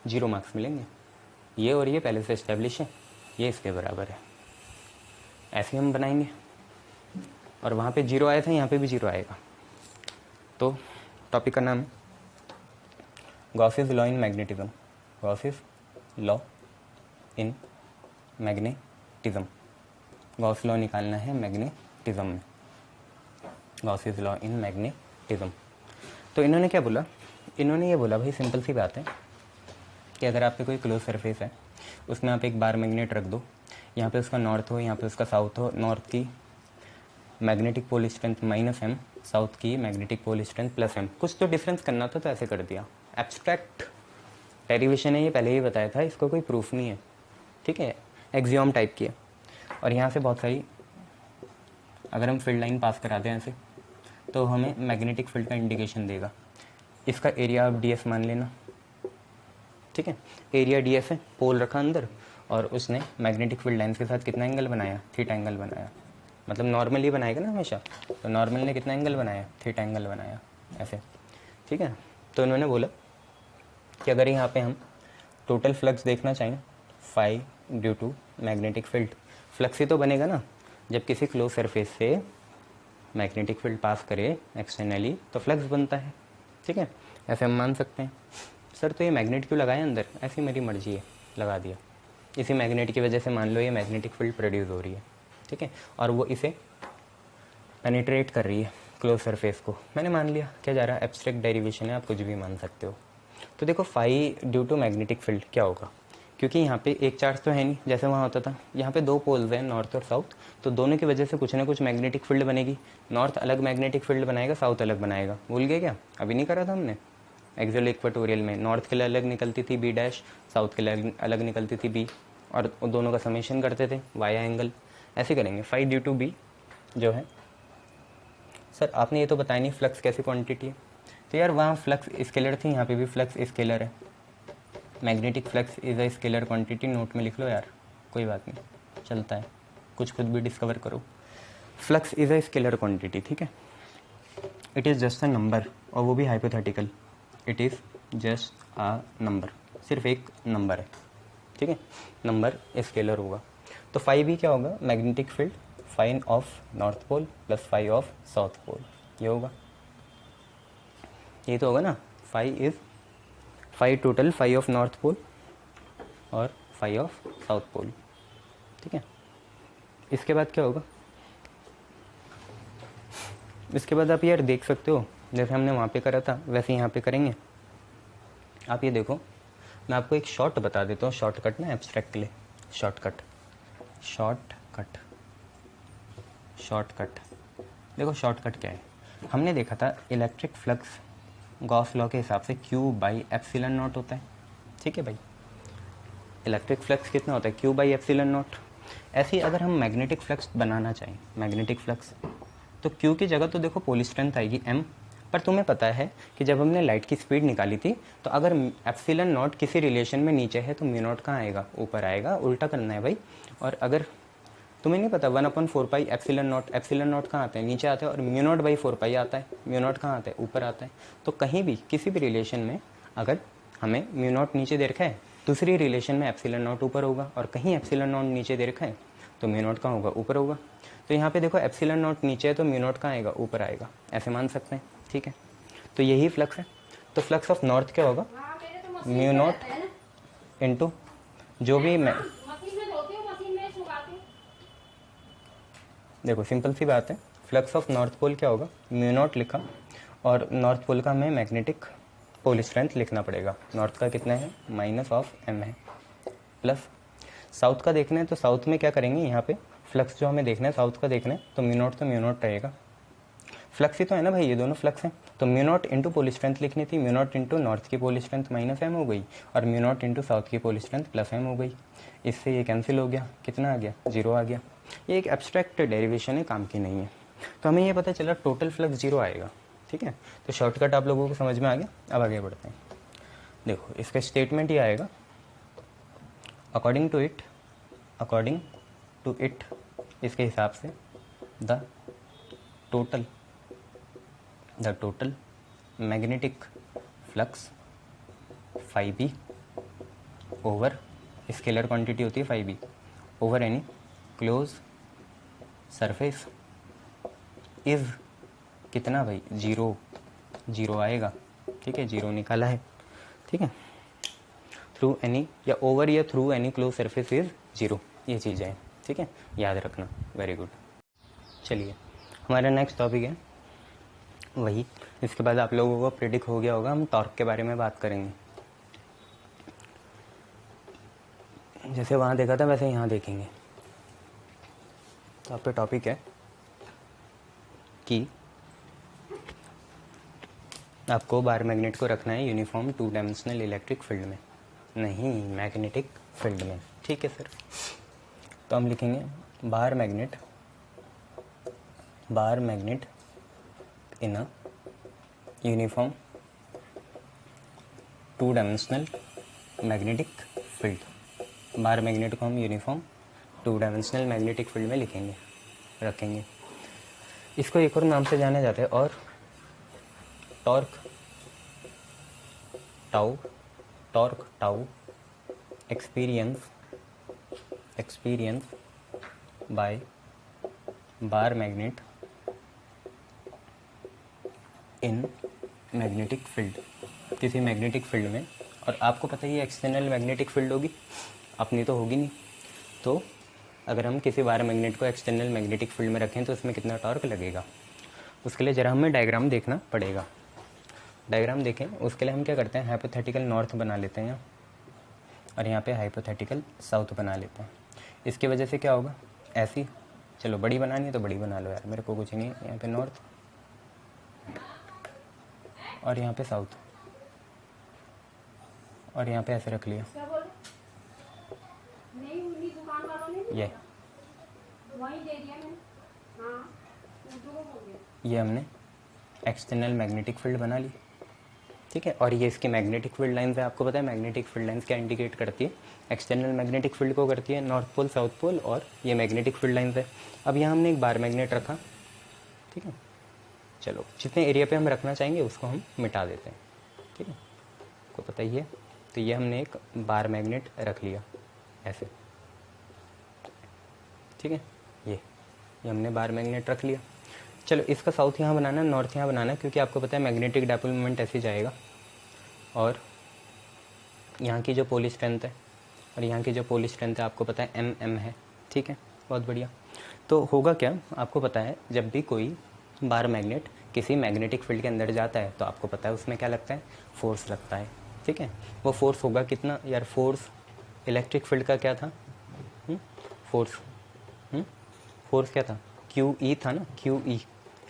0 मार्क्स मिलेंगे। ये और ये पहले से इस्टेब्लिश है, ये इसके बराबर है, ऐसे हम बनाएंगे। और वहाँ पे 0 आया था, यहाँ पे भी 0 आएगा। तो टॉपिक का नाम Gauss's law in magnetism. Gauss's law in magnetism. Gauss law निकालना है मैग्नेटिज्म में, गॉसिस लॉ इन मैग्नेटिज्म। तो इन्होंने क्या बोला? इन्होंने ये बोला भाई सिंपल सी बात है कि अगर आपके कोई क्लोज सरफेस है, उसमें आप एक बार मैग्नेट रख दो, यहाँ पे उसका नॉर्थ हो, यहाँ पे उसका साउथ हो। नॉर्थ की magnetic pole strength -m, south की मैग्नेटिक पोल स्ट्रेंथ +m। कुछ तो डिफरेंस करना था तो ऐसे कर दिया। एब्स्ट्रैक्ट डेरिवेशन है, ये पहले ही बताया था, इसको कोई प्रूफ नहीं है, ठीक है, एक्सियोम टाइप की है। और यहाँ से बहुत सारी अगर हम फील्ड लाइन पास कराते हैं ऐसे, तो हमें मैग्नेटिक फील्ड का इंडिकेशन देगा। इसका एरिया आप ds मान लेना, ठीक है। एरिया ds है, पोल रखा अंदर, और उसने मैग्नेटिक फील्ड लाइन्स के साथ कितना एंगल बनाया? थीटा एंगल बनाया। मतलब नॉर्मल ही बनाएगा ना हमेशा, तो नॉर्मल ने कितना एंगल बनाया? थीटा एंगल बनाया, ऐसे, ठीक है। तो इन्होंने बोला कि अगर यहाँ पे हम टोटल फ्लक्स देखना चाहें, phi due to magnetic field, flux ही तो बनेगा ना जब किसी क्लोज सरफेस से मैग्नेटिक फील्ड पास करे एक्सटर्नली, तो फ्लक्स बनता है, ठीक है। ऐसे हम मान सकते हैं। सर तो ये मैग्नेट क्यों लगाया अंदर? ऐसी मेरी मर्जी है, लगा दिया। इसी मैग्नेट की वजह से मान लो ये मैग्नेटिक फील्ड प्रोड्यूस हो रही है, ठीक है, और वो इसे पेनिट्रेट कर रही है क्लोज सरफेस को। मैंने मान लिया, क्या जा रहा है? एब्स्ट्रैक्ट डेरिवेशन है, आप कुछ भी मान सकते हो। तो देखो phi due to magnetic field क्या होगा, क्योंकि यहाँ पे एक चार्ज तो है नहीं जैसे वहाँ होता था, यहाँ पे 2 पोल्स हैं नॉर्थ और साउथ, तो दोनों की वजह से कुछ ना कुछ मैग्नेटिक फील्ड बनेगी। नॉर्थ अलग मैग्नेटिक फील्ड बनाएगा, साउथ अलग बनाएगा। भूल गए क्या? अभी नहीं करा था हमने एक्सियल इक्वेटोरियल में? नॉर्थ के लिए अलग निकलती थी बी डैश, साउथ के लिए अलग निकलती थी बी, और दोनों का समेशन करते थे वाया एंगल। ऐसे करेंगे। फाई ड्यू टू बी जो है, सर आपने ये तो बताया नहीं फ्लक्स कैसी क्वांटिटी है। तो यार वहाँ फ्लक्स स्केलर थी, यहाँ पे भी फ्लक्स स्केलर है। Magnetic flux is a scalar quantity, note में लिख लो यार, कोई बात नहीं, चलता है, कुछ खुद भी डिस्कवर करो। Flux is a scalar quantity, ठीक है। It is just a number, और वो भी hypothetical. It is just a number, सिर्फ एक नंबर है, ठीक है, नंबर स्केलर होगा। तो फाई भी क्या होगा, magnetic field phi of north pole plus phi of south pole, ये होगा, ये तो होगा ना। Phi total phi of north pole और फाई ऑफ साउथ पोल, ठीक है। इसके बाद क्या होगा, इसके बाद आप यार देख सकते हो, जैसे हमने वहाँ पे करा था वैसे यहाँ पे करेंगे। आप ये देखो, मैं आपको एक शॉर्ट बता देता हूँ, शॉर्टकट ना एब्स्ट्रैक्ट के लिए, शॉर्टकट देखो शॉर्टकट क्या है। हमने देखा था इलेक्ट्रिक फ्लक्स गॉस लॉ के हिसाब से Q बाई एप्सिलॉन नॉट होता है, ठीक है भाई। इलेक्ट्रिक फ्लक्स कितना होता है, Q बाई एप्सिलॉन नॉट। ऐसे ही अगर हम मैग्नेटिक फ्लक्स बनाना चाहें, मैग्नेटिक फ्लक्स, तो Q की जगह तो देखो पोल स्ट्रेंथ आएगी M, पर तुम्हें पता है कि जब हमने लाइट की स्पीड निकाली थी तो अगर एप्सिलॉन नॉट किसी रिलेशन में नीचे है तो म्यू नॉट कहाँ आएगा, ऊपर आएगा, उल्टा करना है भाई। और अगर तुम्हें नहीं पता 1/4 पाई एप्सिलॉन नॉट कहाँ आता है, नीचे आता है, और म्यू नॉट बाई 4 पाई आता है, म्यू नॉट कहाँ आता है, ऊपर आता है। तो कहीं भी किसी भी रिलेशन में अगर हमें म्यू नॉट नीचे दे रखा है, दूसरी रिलेशन में एप्सिलॉन नॉट ऊपर होगा, और कहीं एप्सिलॉन नॉट नीचे दे रखा है तो म्यू नॉट कहाँ होगा, ऊपर होगा। तो यहाँ पे देखो एप्सिलॉन नॉट नीचे है तो म्यू नॉट कहाँ आएगा, ऊपर आएगा, ऐसे मान सकते हैं, ठीक है। तो यही फ्लक्स है। तो फ्लक्स ऑफ नॉर्थ क्या होगा, म्यू नॉट इंटू जो भी मैं, देखो सिंपल सी बात है, फ्लक्स ऑफ नॉर्थ पोल क्या होगा, म्यू नॉट लिखा, और नॉर्थ पोल का हमें मैग्नेटिक पोल स्ट्रेंथ लिखना पड़ेगा। नॉर्थ का कितना है, -m है, प्लस साउथ का देखना है तो साउथ में क्या करेंगे, यहाँ पे फ्लक्स जो हमें देखना है साउथ का देखना है तो म्यू नॉट रहेगा। फ्लक्स ही तो है ना भाई, ये दोनों फ्लक्स हैं, तो mu naught into pole strength लिखनी थी, म्यू नॉट इंटू नॉर्थ की पोल स्ट्रेंथ -m हो गई, और म्यू नॉट इंटू साउथ की पोल स्ट्रेंथ +m हो गई। इससे ये कैंसिल हो गया, कितना आ गया, 0 आ गया। ये एक एब्स्ट्रैक्ट डेरिवेशन है, काम की नहीं है। तो हमें ये पता चला टोटल फ्लक्स 0 आएगा, ठीक है। तो शॉर्टकट आप लोगों को समझ में आ गया। अब आगे बढ़ते हैं। देखो इसका स्टेटमेंट ये आएगा, अकॉर्डिंग टू इट, इसके हिसाब से the total magnetic flux phi B over, scalar quantity होती है phi B, over any close surface is कितना भाई, 0 आएगा, ठीक है, 0 निकाला है, ठीक है। थ्रू एनी या ओवर या through any close surface is 0, ये चीज़ें हैं, ठीक है, याद रखना। Very good. चलिए हमारा नेक्स्ट टॉपिक है वही, इसके बाद आप लोगों को प्रेडिक्ट हो गया होगा, हम टॉर्क के बारे में बात करेंगे। जैसे वहाँ देखा था वैसे यहाँ देखेंगे। तो आपका टॉपिक है कि आपको बार मैग्नेट को रखना है यूनिफॉर्म 2 डायमेंशनल इलेक्ट्रिक फील्ड में, नहीं मैग्नेटिक फील्ड में, ठीक है सर। तो हम लिखेंगे bar magnet in a uniform 2 dimensional magnetic field. Bar magnet को हम यूनिफॉर्म 2 डायमेंशनल मैग्नेटिक फील्ड में रखेंगे। इसको एक और नाम से जाना जाता है, और torque tau experience by bar magnet in magnetic field, किसी मैग्नेटिक फील्ड में। और आपको पता ही है एक्सटर्नल मैग्नेटिक फील्ड होगी, अपनी तो होगी नहीं। तो अगर हम किसी बार मैग्नेट को एक्सटर्नल मैग्नेटिक फील्ड में रखें तो उसमें कितना टॉर्क लगेगा, उसके लिए ज़रा हमें डायग्राम देखना पड़ेगा। डायग्राम देखें, उसके लिए हम क्या करते हैं, हाइपोथेटिकल नॉर्थ बना लेते हैं यहाँ, और यहाँ पे हाइपोथेटिकल साउथ बना लेते हैं। इसकी वजह से क्या होगा, ऐसी, चलो बड़ी बनानी है तो बड़ी बना लो यार, मेरे को कुछ नहीं। यहाँ पे नॉर्थ और यहाँ पे साउथ, और यहाँ पे ऐसे रख लिया, ये हमने एक्सटर्नल मैग्नेटिक फील्ड बना ली, ठीक है। और ये इसकी मैग्नेटिक फील्ड लाइन्स है। आपको पता है मैग्नेटिक फील्ड लाइन्स क्या इंडिकेट करती है, एक्सटर्नल मैग्नेटिक फील्ड को करती है नॉर्थ पोल साउथ पोल, और ये मैग्नेटिक फील्ड लाइन्स है। अब यहाँ हमने एक बार मैग्नेट रखा, ठीक है। चलो जितने एरिया पे हम रखना चाहेंगे उसको हम मिटा देते हैं, ठीक है, आपको पता ही है। तो ये हमने एक बार मैग्नेट रख लिया, ऐसे, ठीक है। ये हमने बार मैग्नेट रख लिया। चलो इसका साउथ यहाँ बनाना, नॉर्थ यहाँ बनाना, क्योंकि आपको पता है मैग्नेटिक डाइपोल मोमेंट ऐसे जाएगा और यहाँ की जो पोल स्ट्रेंथ है और यहाँ की जो पोल स्ट्रेंथ है आपको पता है एम है, ठीक है, बहुत बढ़िया। तो होगा क्या, आपको पता है जब भी कोई बार मैग्नेट किसी मैग्नेटिक फील्ड के अंदर जाता है तो आपको पता है उसमें क्या लगता है, फोर्स लगता है, ठीक है। वो फोर्स होगा कितना यार, फोर्स इलेक्ट्रिक फील्ड का क्या था, फोर्स क्या था, क्यू ई था ना, Q E,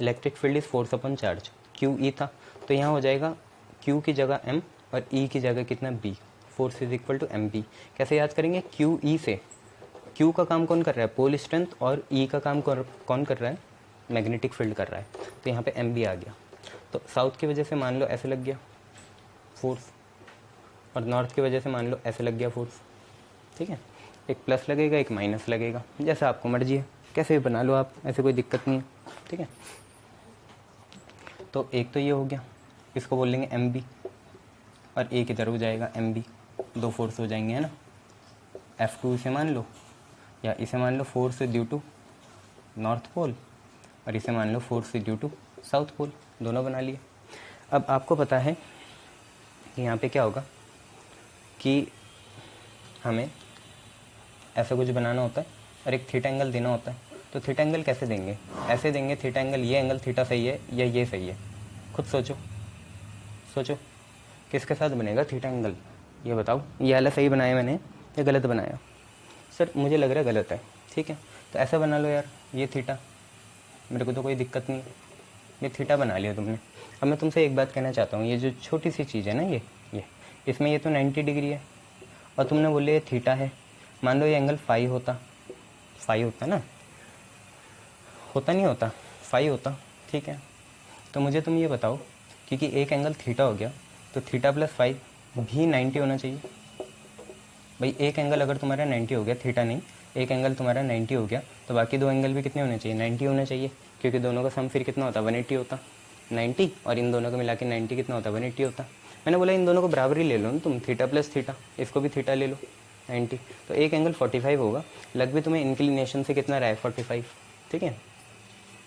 electric field is force upon charge, Q E था। तो यहाँ हो जाएगा क्यू की जगह एम और ई की जगह कितना B, force is equal to M B. कैसे याद करेंगे, क्यू ई से, क्यू का काम कौन कर रहा है, पोल स्ट्रेंथ, और ई का काम कौन कर रहा है, मैग्नेटिक फील्ड कर रहा है। तो यहाँ पे एम बी आ गया। तो साउथ की वजह से मान लो ऐसे लग गया फोर्स, और नॉर्थ की वजह से मान लो ऐसे लग गया फोर्स, ठीक है। एक प्लस लगेगा एक माइनस लगेगा, जैसा आपको मर्जी है, कैसे भी बना लो आप, ऐसे कोई दिक्कत नहीं है, ठीक है। तो एक तो ये हो गया, इसको बोल लेंगे एम बी, और एक इधर हो जाएगा एम बी, दो फोर्स हो जाएंगे, है ना। F2 इसे मान लो, या इसे मान लो force due to north pole, और इसे मान लो force due to south pole, दोनों बना लिए। अब आपको पता है कि यहाँ पे क्या होगा कि हमें ऐसा कुछ बनाना होता है और एक थीटा एंगल देना होता है। तो थीटा एंगल कैसे देंगे, ऐसे देंगे थीटा एंगल, ये एंगल थीटा सही है या ये सही है, खुद सोचो, किसके साथ बनेगा थीटा एंगल, ये बताओ। ये वाला सही बनाया मैंने या गलत बनाया, सर मुझे लग रहा है गलत है, ठीक है। तो ऐसा बना लो यार, ये थीटा, मेरे को तो कोई दिक्कत नहीं है, ये थीटा बना लिया तुमने। अब मैं तुमसे एक बात कहना चाहता हूँ, ये जो छोटी सी चीज़ है ना, ये इसमें ये तो 90 डिग्री है और तुमने बोले ये थीटा है। मान लो ये एंगल फाई होता ना, होता नहीं होता, फाई होता, ठीक है। तो मुझे तुम ये बताओ, क्योंकि एक एंगल थीटा हो गया तो थीटा प्लस फाई भी 90 होना चाहिए। भाई एक एंगल अगर तुम्हारा 90 हो गया, थीटा नहीं, एक एंगल तुम्हारा 90 हो गया, तो बाकी दो एंगल भी कितने होने चाहिए, 90 होना चाहिए, क्योंकि दोनों का सम फिर कितना होता, 180 होता, 90 और इन दोनों को मिला के 90 कितना होता, 180 होता। मैंने बोला इन दोनों को बराबर ही ले लो ना तुम, थीटा प्लस थीटा, इसको भी थीटा ले लो 90, तो एक एंगल 45 होगा। लग भी तुम्हें इंक्लिनेशन से कितना रहा है, 45, ठीक है।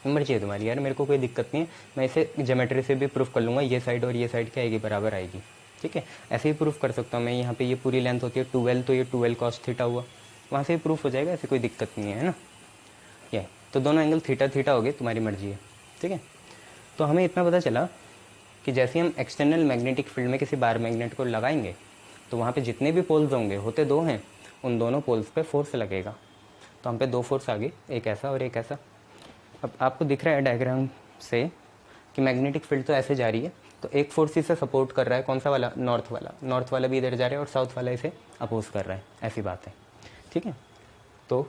मर्जी है तुम्हारी यार, मेरे को कोई दिक्कत नहीं है, मैं इसे ज्योमेट्री से भी प्रूफ कर लूँगा, ये साइड और ये साइड क्या आएगी, बराबर आएगी, ठीक है। ऐसे ही प्रूफ कर सकता हूँ मैं, यहाँ पे ये पूरी लेंथ होती है 12, तो ये 12 cos थीटा हुआ, वहाँ से भी प्रूफ हो जाएगा, ऐसी कोई दिक्कत नहीं है ना। ये तो दोनों एंगल थीटा थीटा हो गए, तुम्हारी मर्जी है, ठीक है। तो हमें इतना पता चला कि जैसे हम एक्सटर्नल मैग्नेटिक फील्ड में किसी बार मैग्नेट को लगाएंगे तो वहाँ पे जितने भी पोल्स होंगे, होते दो हैं, उन दोनों पोल्स पे फोर्स लगेगा। तो हम पे दो फोर्स आ गए, एक ऐसा और एक ऐसा। अब आपको दिख रहा है डायग्राम से कि मैग्नेटिक फील्ड तो ऐसे जा रही है, तो एक फोर्स इसे सपोर्ट कर रहा है, कौन सा वाला, नॉर्थ वाला भी इधर जा रहा है और साउथ वाला इसे अपोज कर रहा है, ऐसी बात है, ठीक है। तो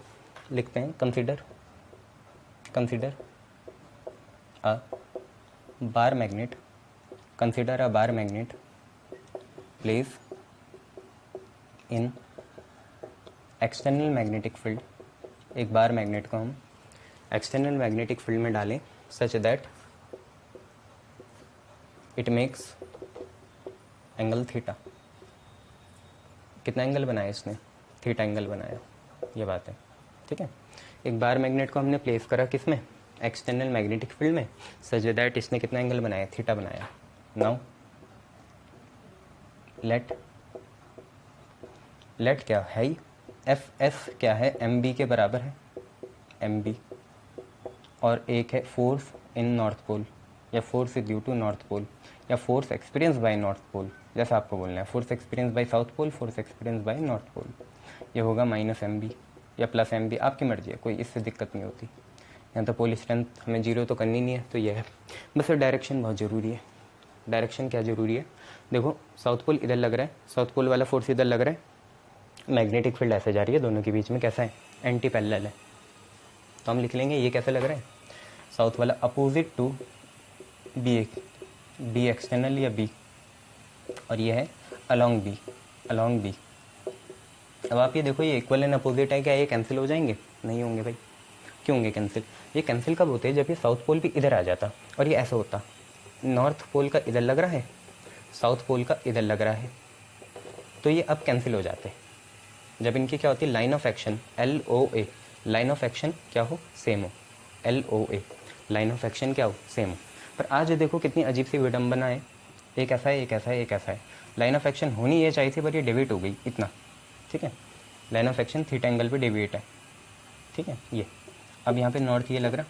लिखते हैं consider a bar magnet, consider a bar magnet place in external magnetic field. एक बार मैग्नेट को हम एक्सटर्नल मैग्नेटिक फील्ड में डालें such that it makes angle theta. कितना एंगल बनाया इसने, थीटा एंगल बनाया, ये बात है, ठीक है। एक बार मैग्नेट को हमने प्लेस करा किस में, एक्सटर्नल मैग्नेटिक फील्ड में, सच दैट इसने कितना एंगल बनाया, थीटा बनाया। नाउ लेट क्या है, एफ क्या है, एम बी के बराबर है, एम बी, और एक है फोर्स इन नॉर्थ पोल, या force due to north pole, या force experience by north pole, जैसा आपको बोलना है, force experience by south pole, force experience by north pole. ये होगा माइनस एम बी या प्लस एम बी, आपकी मर्जी है, कोई इससे दिक्कत नहीं होती। यहाँ तो पोल स्ट्रेंथ हमें जीरो तो करनी नहीं है, तो ये है बस। डायरेक्शन बहुत ज़रूरी है। डायरेक्शन क्या ज़रूरी है, देखो साउथ पोल इधर लग रहा है, साउथ पोल वाला फोर्स इधर लग रहा है, मैग्नेटिक फील्ड ऐसे जा रही है, दोनों के बीच में कैसा है, एंटी पैरेलल है। तो हम लिख लेंगे ये कैसे लग रहा है, साउथ वाला अपोजिट टू बी एक्सटर्नल या बी, और ये है अलोंग बी। अब आप ये देखो, ये इक्वल एंड अपोजिट है, क्या ये कैंसिल हो जाएंगे, नहीं होंगे भाई। क्यों होंगे कैंसिल, ये कैंसिल कब होते हैं, जब ये साउथ पोल भी इधर आ जाता और ये ऐसा होता, नॉर्थ पोल का इधर लग रहा है, साउथ पोल का इधर लग रहा है, तो ये अब कैंसिल हो जाते, जब इनकी क्या होती है, line of action LOA, line of action क्या हो, सेम हो, LOA, लाइन ऑफ एक्शन क्या हो, सेम हो। पर आज देखो कितनी अजीब सी विडम्बना है, एक ऐसा है, एक ऐसा है, एक ऐसा है। लाइन ऑफ एक्शन होनी ये चाहिए थी पर ये डेविएट हो गई इतना, ठीक है। Line of action theta angle पे डेविएट है, ठीक है। ये अब यहाँ पे नॉर्थ ये लग रहा,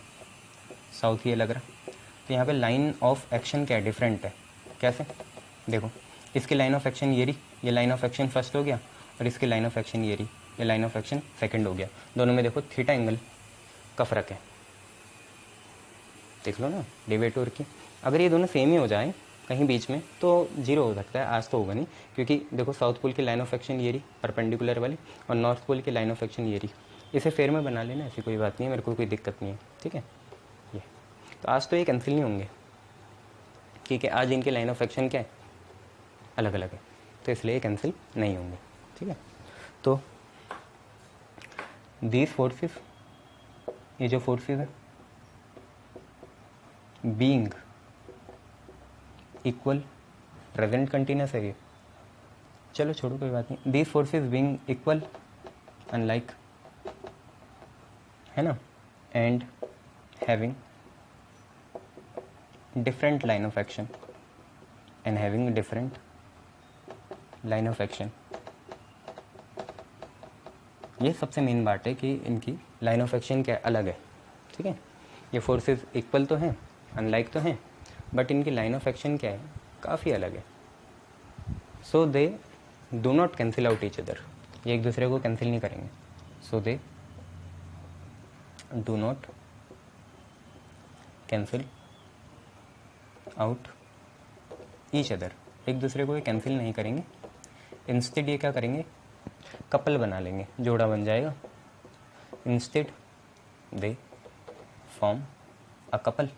साउथ ये लग रहा, तो यहाँ पे लाइन ऑफ एक्शन क्या है, डिफरेंट है। कैसे, देखो इसकी लाइन ऑफ एक्शन ये रही, ये लाइन ऑफ एक्शन फर्स्ट हो गया, और इसकी लाइन ऑफ एक्शन ये रही, ये लाइन ऑफ एक्शन सेकंड हो गया। दोनों में देखो थीटा एंगल का फ़र्क है, देख लो ना डेविएटर की। अगर ये दोनों सेम ही हो जाए कहीं बीच में तो जीरो हो सकता है, आज तो होगा नहीं, क्योंकि देखो साउथ पोल की लाइन ऑफ एक्शन ये रही परपेंडिकुलर वाली, और नॉर्थ पोल की लाइन ऑफ एक्शन ये रही। इसे फेयर में बना लेना, ऐसी कोई बात नहीं है, मेरे को कोई दिक्कत नहीं है, ठीक है। ये तो आज तो ये कैंसिल नहीं होंगे, ठीक है। आज इनकी लाइन ऑफ एक्शन क्या है, अलग अलग है, तो इसलिए कैंसिल नहीं होंगे, ठीक है। तो दीज फोर्सेस, ये जो फोर्सेस है बीइंग इक्वल, प्रेजेंट कंटिन्यूस है ये, चलो छोड़ो कोई बात नहीं। These forces being equal unlike, है ना, and having different line of action, and having different line of action. ये सबसे मेन बात है कि इनकी लाइन ऑफ एक्शन क्या अलग है, ठीक है। ये फोर्सेस इक्वल तो हैं, अनलाइक तो हैं, बट इनकी लाइन ऑफ एक्शन क्या है, काफ़ी अलग है। So they do not cancel out each other, ये एक दूसरे को कैंसिल नहीं करेंगे। So they do not cancel out each other, एक दूसरे को ये कैंसिल नहीं करेंगे। इंस्टेड ये क्या करेंगे, कपल बना लेंगे, जोड़ा बन जाएगा। Instead they form a couple,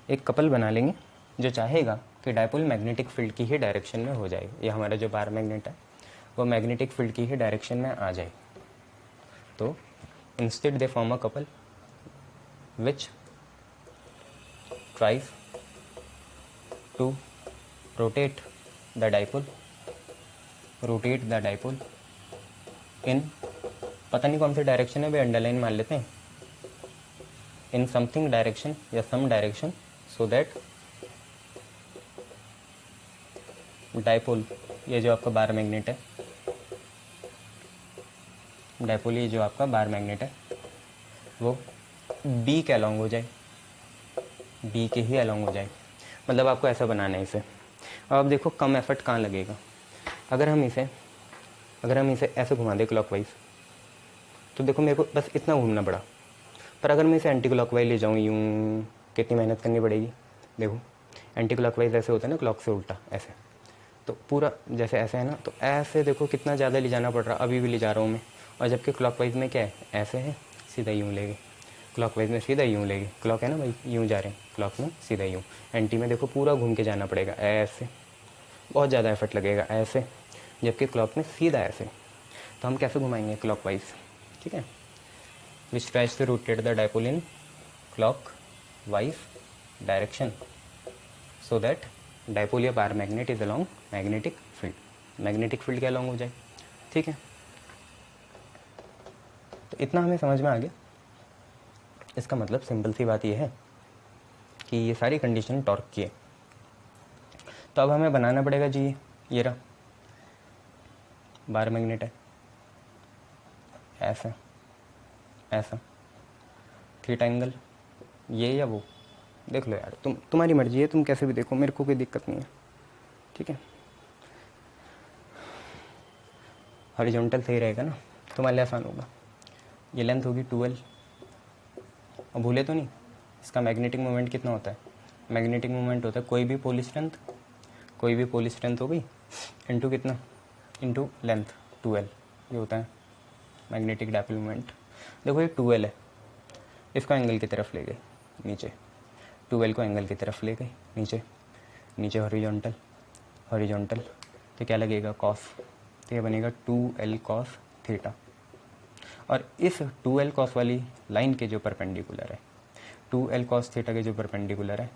एक कपल बना लेंगे जो चाहेगा कि डायपोल मैग्नेटिक फील्ड की ही डायरेक्शन में हो जाए, ये हमारा जो बार मैग्नेट है वो मैग्नेटिक फील्ड की ही डायरेक्शन में आ जाए। तो instead they form a couple which tries to rotate the dipole, rotate the dipole in, पता नहीं कौन सी डायरेक्शन है भाई, अंडरलाइन मान लेते हैं, इन समथिंग डायरेक्शन या सम डायरेक्शन, सो दैट डायपोल, ये जो आपका बार मैग्नेट है, डायपोल ये जो आपका बार मैग्नेट है वो बी के अलॉन्ग हो जाए, बी के ही अलॉन्ग हो जाए। मतलब आपको ऐसा बनाना है इसे। अब देखो कम एफर्ट कहाँ लगेगा, अगर हम इसे ऐसे घुमा दें क्लॉकवाइज, तो देखो मेरे को बस इतना घूमना पड़ा, पर अगर मैं इसे एंटी क्लॉकवाइज ले जाऊँ यूँ, कितनी मेहनत करनी पड़ेगी। देखो एंटी क्लॉकवाइज ऐसे होता है ना, क्लॉक से उल्टा ऐसे, तो पूरा जैसे ऐसे है ना, तो ऐसे देखो कितना ज़्यादा ले जाना पड़ रहा, अभी भी ले जा रहा हूँ मैं। और जबकि क्लॉकवाइज में क्या है, ऐसे है, सीधा यूँ लेंगे, क्लॉकवाइज में सीधा यूँ लेंगे, क्लॉक है ना भाई, यूँ जा रहे हैं, क्लॉक में सीधा यूँ। एंटी में देखो पूरा घूम के जाना पड़ेगा ऐसे, बहुत ज़्यादा एफर्ट लगेगा ऐसे, जबकि क्लॉक में सीधा ऐसे। तो हम कैसे घुमाएंगे क्लॉकवाइज, ठीक है। Which tries to rotate the dipole in clockwise direction, so that dipole या bar magnet is along magnetic field, magnetic field के अलोंग हो जाए, ठीक है। तो इतना हमें समझ में आ गया। इसका मतलब सिंपल सी बात यह है कि ये सारी कंडीशन टॉर्क की है। तो अब हमें बनाना पड़ेगा जी, ये रहा बार मैग्नेट है, ऐसा ऐसा, थीटा एंगल ये या वो, देख लो यार, तुम्हारी मर्जी है, तुम कैसे भी देखो, मेरे को कोई दिक्कत नहीं है, ठीक है। हॉरिजॉन्टल सही रहेगा ना, तुम्हारे लिए आसान होगा। ये लेंथ होगी 12, और भूले तो नहीं, इसका मैग्नेटिक मोमेंट कितना होता है, मैग्नेटिक मोमेंट होता है कोई भी पोल स्ट्रेंथ हो गई इंटू कितना, इंटू लेंथ 12, ये होता है मैग्नेटिक डायपोल मोमेंट। देखो ये 12 है, इसको एंगल की तरफ ले गए नीचे, 12 को एंगल की तरफ ले गए नीचे हॉरिजॉन्टल, तो क्या लगेगा कॉस, तो ये बनेगा 2l कॉस थीटा। और इस 2l कॉस वाली लाइन के जो परपेंडिकुलर है, 2l कॉस थीटा के जो परपेंडिकुलर है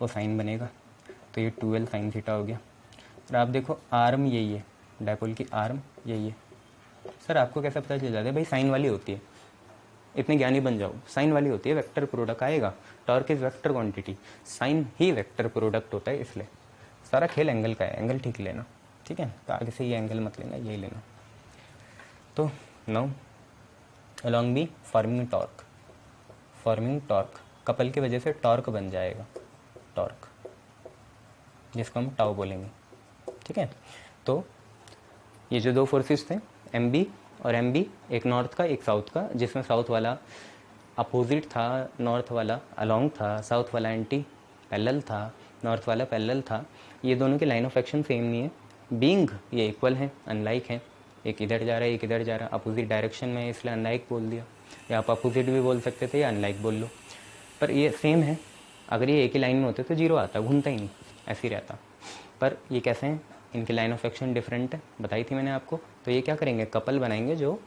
वो साइन बनेगा, तो ये 2l साइन थीटा हो गया। और आप देखो आर्म यही है, डायपोल की आर्म यही है। सर आपको कैसा पता चल जाता है? भाई साइन वाली होती है, इतने ज्ञानी बन जाओ, साइन वाली होती है, वेक्टर प्रोडक्ट आएगा। Torque is vector quantity, sine ही वेक्टर प्रोडक्ट होता है, इसलिए सारा खेल एंगल का है, एंगल ठीक लेना, ठीक है। तो आगे से ये एंगल मत लेना, यही लेना। तो now along be forming torque, forming torque couple की वजह से टॉर्क बन जाएगा, टॉर्क जिसको हम टाउ बोलेंगे, ठीक है। तो ये जो दो फोर्सेस थे एम बी और एम बी, एक नॉर्थ का एक साउथ का, जिसमें साउथ वाला अपोजिट था, नॉर्थ वाला अलॉन्ग था, साउथ वाला एंटी पैरेलल था, नॉर्थ वाला पैरेलल था। ये दोनों की लाइन ऑफ एक्शन सेम नहीं है, बीइंग ये इक्वल है, अनलाइक है, एक इधर जा रहा है एक इधर जा रहा है, अपोजिट डायरेक्शन में, इसलिए अनलाइक बोल दिया, या आप अपोजिट भी बोल सकते थे या अनलाइक बोल लो, पर ये सेम है। अगर ये एक ही लाइन में होते तो जीरो आता, घूमता ही नहीं, ऐसे ही रहता। पर ये कैसे हैं, इनकी लाइन ऑफ एक्शन डिफरेंट है, बताई थी मैंने आपको। तो ये क्या करेंगे, कपल बनाएंगे जो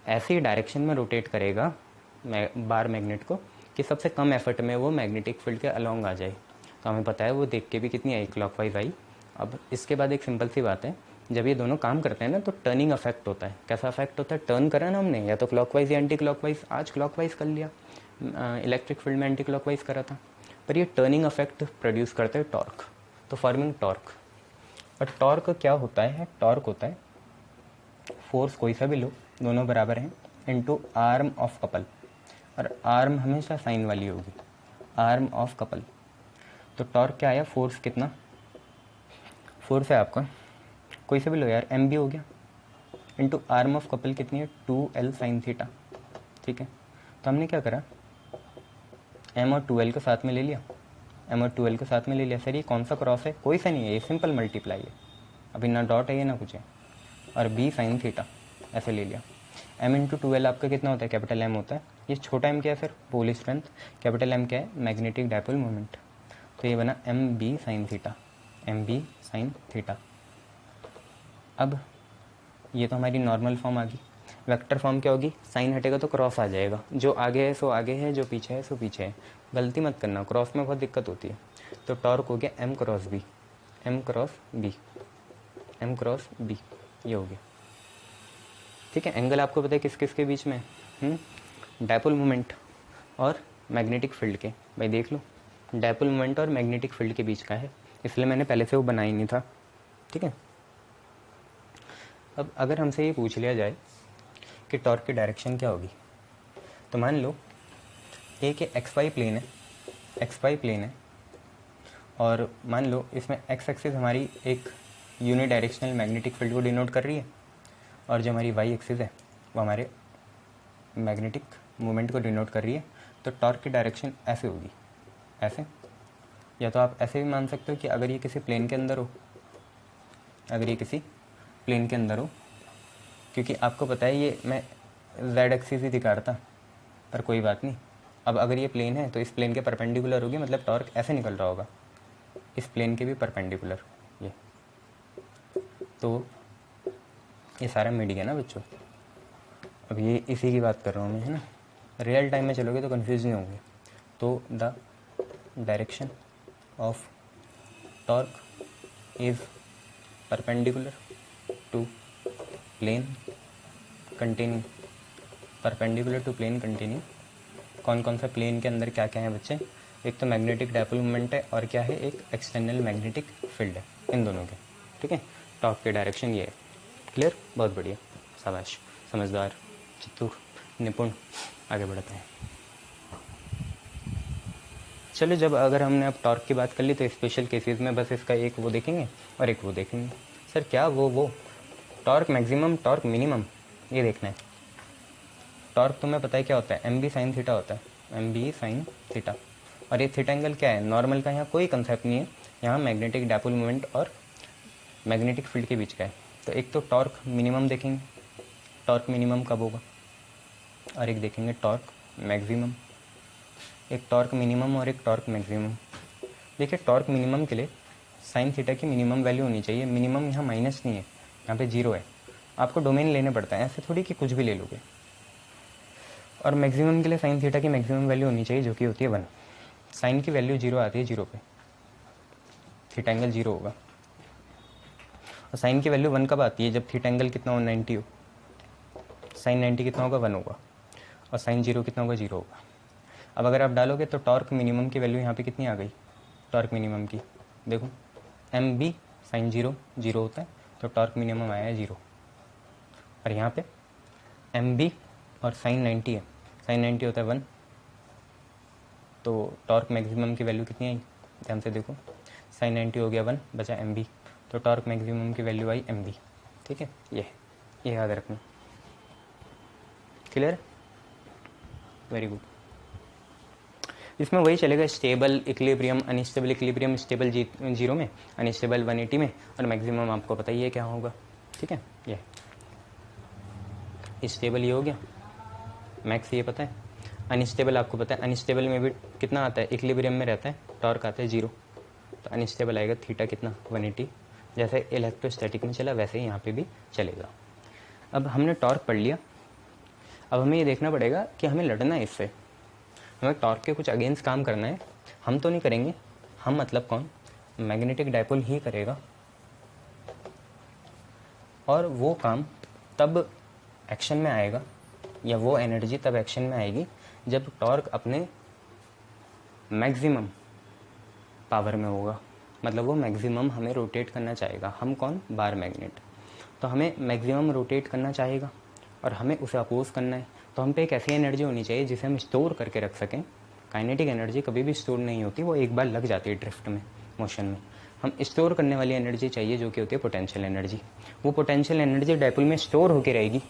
ऐसी डायरेक्शन में रोटेट करेगा बार मैग्नेट को कि सबसे कम एफर्ट में वो मैग्नेटिक फील्ड के अलॉन्ग आ जाए। तो हमें पता है वो देख के भी कितनी आई, क्लॉकवाइज आई। अब इसके बाद एक सिंपल सी बात है, जब ये दोनों काम करते हैं ना तो टर्निंग अफेक्ट होता है। कैसा अफेक्ट होता है, टर्न करा ना हमने, या तो क्लॉकवाइज या एंटी क्लॉकवाइज, आज क्लॉकवाइज कर लिया, इलेक्ट्रिक फील्ड में एंटी क्लॉकवाइज करा था, पर ये टर्निंग अफेक्ट प्रोड्यूस करते हैं टॉर्क, तो फॉर्मिंग टॉर्क। और टॉर्क क्या होता है, टॉर्क होता है फोर्स कोई सा भी लो, दोनों बराबर हैं, इनटू आर्म ऑफ कपल, और आर्म हमेशा साइन वाली होगी, आर्म ऑफ कपल। तो टॉर्क क्या आया, फोर्स कितना, फोर्स है आपका कोई सा भी लो यार, एम बी हो गया, इनटू आर्म ऑफ कपल कितनी है, 2L sin थीटा, ठीक है। तो हमने क्या करा, एम और 2L को साथ में ले लिया, एम और 2L को साथ में ले लिया। सर ये कौन सा क्रॉस है, कोई सा नहीं है, ये सिंपल मल्टीप्लाई है, अभी ना डॉट है ये ना कुछ है, और बी साइन थीटा ऐसे ले लिया। एम इंटू 2L आपका कितना होता है, कैपिटल एम होता है। ये छोटा एम क्या है sir, pole strength, capital M क्या है, मैग्नेटिक डायपोल मोमेंट। तो ये बना M B sine theta, M B sine theta. अब ये तो हमारी नॉर्मल फॉर्म आ गई। वेक्टर फॉर्म क्या होगी, साइन हटेगा तो क्रॉस आ जाएगा, जो आगे है सो आगे है, जो पीछे है सो पीछे है, गलती मत करना, क्रॉस में बहुत दिक्कत होती है। तो टॉर्क हो गया M cross B, M cross B, M cross B, ये हो गया, ठीक है। एंगल आपको पता है किस किस के बीच में, डायपोल मोमेंट और मैग्नेटिक फील्ड के, भाई देख लो, डायपोल मोमेंट और मैग्नेटिक फील्ड के बीच का है, इसलिए मैंने पहले से वो बनाया ही नहीं था, ठीक है। अब अगर हमसे ये पूछ लिया जाए कि टॉर्क की डायरेक्शन क्या होगी, तो मान लो एक एक्स वाई प्लेन है, एक्स वाई प्लेन है, और मान लो इसमें एक्स एक्सिस हमारी एक यूनि डायरेक्शनल मैग्नेटिक फील्ड को डिनोट कर रही है, और जो हमारी वाई एक्सिस है वो हमारे मैग्नेटिक मूवमेंट को डिनोट कर रही है। तो टॉर्क की डायरेक्शन ऐसे होगी, ऐसे, या तो आप ऐसे भी मान सकते हो कि अगर ये किसी प्लेन के अंदर हो, अगर ये किसी प्लेन के अंदर हो, क्योंकि आपको पता है ये मैं जेड एक्सिस ही दिखा रहा था, पर कोई बात नहीं। अब अगर ये प्लेन है तो इस प्लेन के परपेंडिकुलर होगी, मतलब टॉर्क ऐसे निकल रहा होगा, इस प्लेन के भी परपेंडिकुलर, ये तो ये सारा मिड गया ना बच्चों। अब ये इसी की बात कर रहा हूँ मैं, है ना, रियल टाइम में चलोगे तो कंफ्यूज नहीं होंगे। तो the direction of torque is perpendicular to plane continue, perpendicular to plane continue. कौन कौन सा प्लेन के अंदर क्या क्या है बच्चे, एक तो मैग्नेटिक डायपोल मोमेंट है, और क्या है, एक एक्सटर्नल मैग्नेटिक फील्ड है, इन दोनों के, ठीक है। टॉर्क की डायरेक्शन ये है, क्लियर, बहुत बढ़िया, शाबाश, समझदार, चतुर, निपुण, आगे बढ़ते हैं। चलो, जब अगर हमने अब टॉर्क की बात कर ली तो स्पेशल केसेस में बस इसका एक वो देखेंगे और एक वो देखेंगे। सर क्या वो टॉर्क मैक्सिमम, टॉर्क मिनिमम, ये देखना है। टॉर्क तुम्हें पता है क्या होता है, एम बी साइन थीटा होता है, एम बी साइन थीटा। और ये थीटा एंगल क्या है, नॉर्मल का यहाँ कोई कंसेप्ट नहीं है, यहाँ मैग्नेटिक डायपोल मोमेंट और मैग्नेटिक फील्ड के बीच का है। तो एक तो टॉर्क मिनिमम देखेंगे, टॉर्क मिनिमम कब होगा, और एक देखेंगे टॉर्क मैक्सिमम, एक टॉर्क मिनिमम और एक टॉर्क मैक्सिमम। देखिए टॉर्क मिनिमम के लिए साइन थीटा की मिनिमम वैल्यू होनी चाहिए, मिनिमम यहाँ माइनस नहीं है, यहाँ पे जीरो है, आपको डोमेन लेने पड़ता है, ऐसे थोड़ी कि कुछ भी ले लोगे। और मैक्सिमम के लिए साइन थीटा की मैक्सिमम वैल्यू होनी चाहिए, जो कि होती है 1। साइन की वैल्यू जीरो आती है, जीरो पे थीटा एंगल जीरो होगा। और साइन की वैल्यू 1 कब आती है? जब थीटा एंगल कितना हो? 90 हो। साइन 90 कितना होगा? 1 होगा। और साइन 0 कितना होगा? 0 होगा। अब अगर आप डालोगे तो टॉर्क मिनिमम की वैल्यू यहाँ पे कितनी आ गई? टॉर्क मिनिमम की देखो, एम बी साइन 0 0 होता है, तो टॉर्क मिनिमम आया है 0। और यहाँ पे एम बी और साइन 90 है, साइन 90 होता है 1, तो टॉर्क मैक्सिमम की वैल्यू कितनी आई? ध्यान से देखो, साइन 90 हो गया 1, बचा एम बी, तो टॉर्क मैक्सिमम की वैल्यू आई एम बी। ठीक है, ये याद रखना। क्लियर? Very good. इसमें वही चलेगा, stable equilibrium, unstable equilibrium, stable 0 में, अनस्टेबल 180 में, और मैक्सिमम आपको पता ही है क्या होगा। ठीक है, ये स्टेबल ये हो गया, मैक्स ये पता है। अनस्टेबल आपको पता है, अनस्टेबल में भी कितना आता है? इक्विलिब्रियम में रहता है, टॉर्क आता है 0, तो अनस्टेबल आएगा थीटा कितना? 180। जैसे इलेक्ट्रोस्टैटिक में चला वैसे ही यहाँ पे भी चलेगा। अब हमने टॉर्क पढ़ लिया, अब हमें ये देखना पड़ेगा कि हमें लड़ना है इससे, हमें टॉर्क के कुछ अगेंस्ट काम करना है। हम तो नहीं करेंगे, हम मतलब कौन? मैग्नेटिक डायपोल ही करेगा। और वो काम तब एक्शन में आएगा, या वो एनर्जी तब एक्शन में आएगी जब टॉर्क अपने मैक्सिमम पावर में होगा। मतलब वो मैक्सिमम हमें रोटेट करना चाहेगा। हम कौन? Bar magnet. तो हमें मैक्सिमम रोटेट करना चाहेगा और हमें उसे अपोज करना है। तो हम पे एक ऐसी एनर्जी होनी चाहिए जिसे हम स्टोर करके रख सकें। काइनेटिक एनर्जी कभी भी स्टोर नहीं होती, वो एक बार लग जाती है ड्रिफ्ट में, मोशन में। हम स्टोर करने वाली एनर्जी चाहिए जो कि होती है पोटेंशियल एनर्जी। वो पोटेंशियल एनर्जी डायपोल में स्टोर होकर रहेगी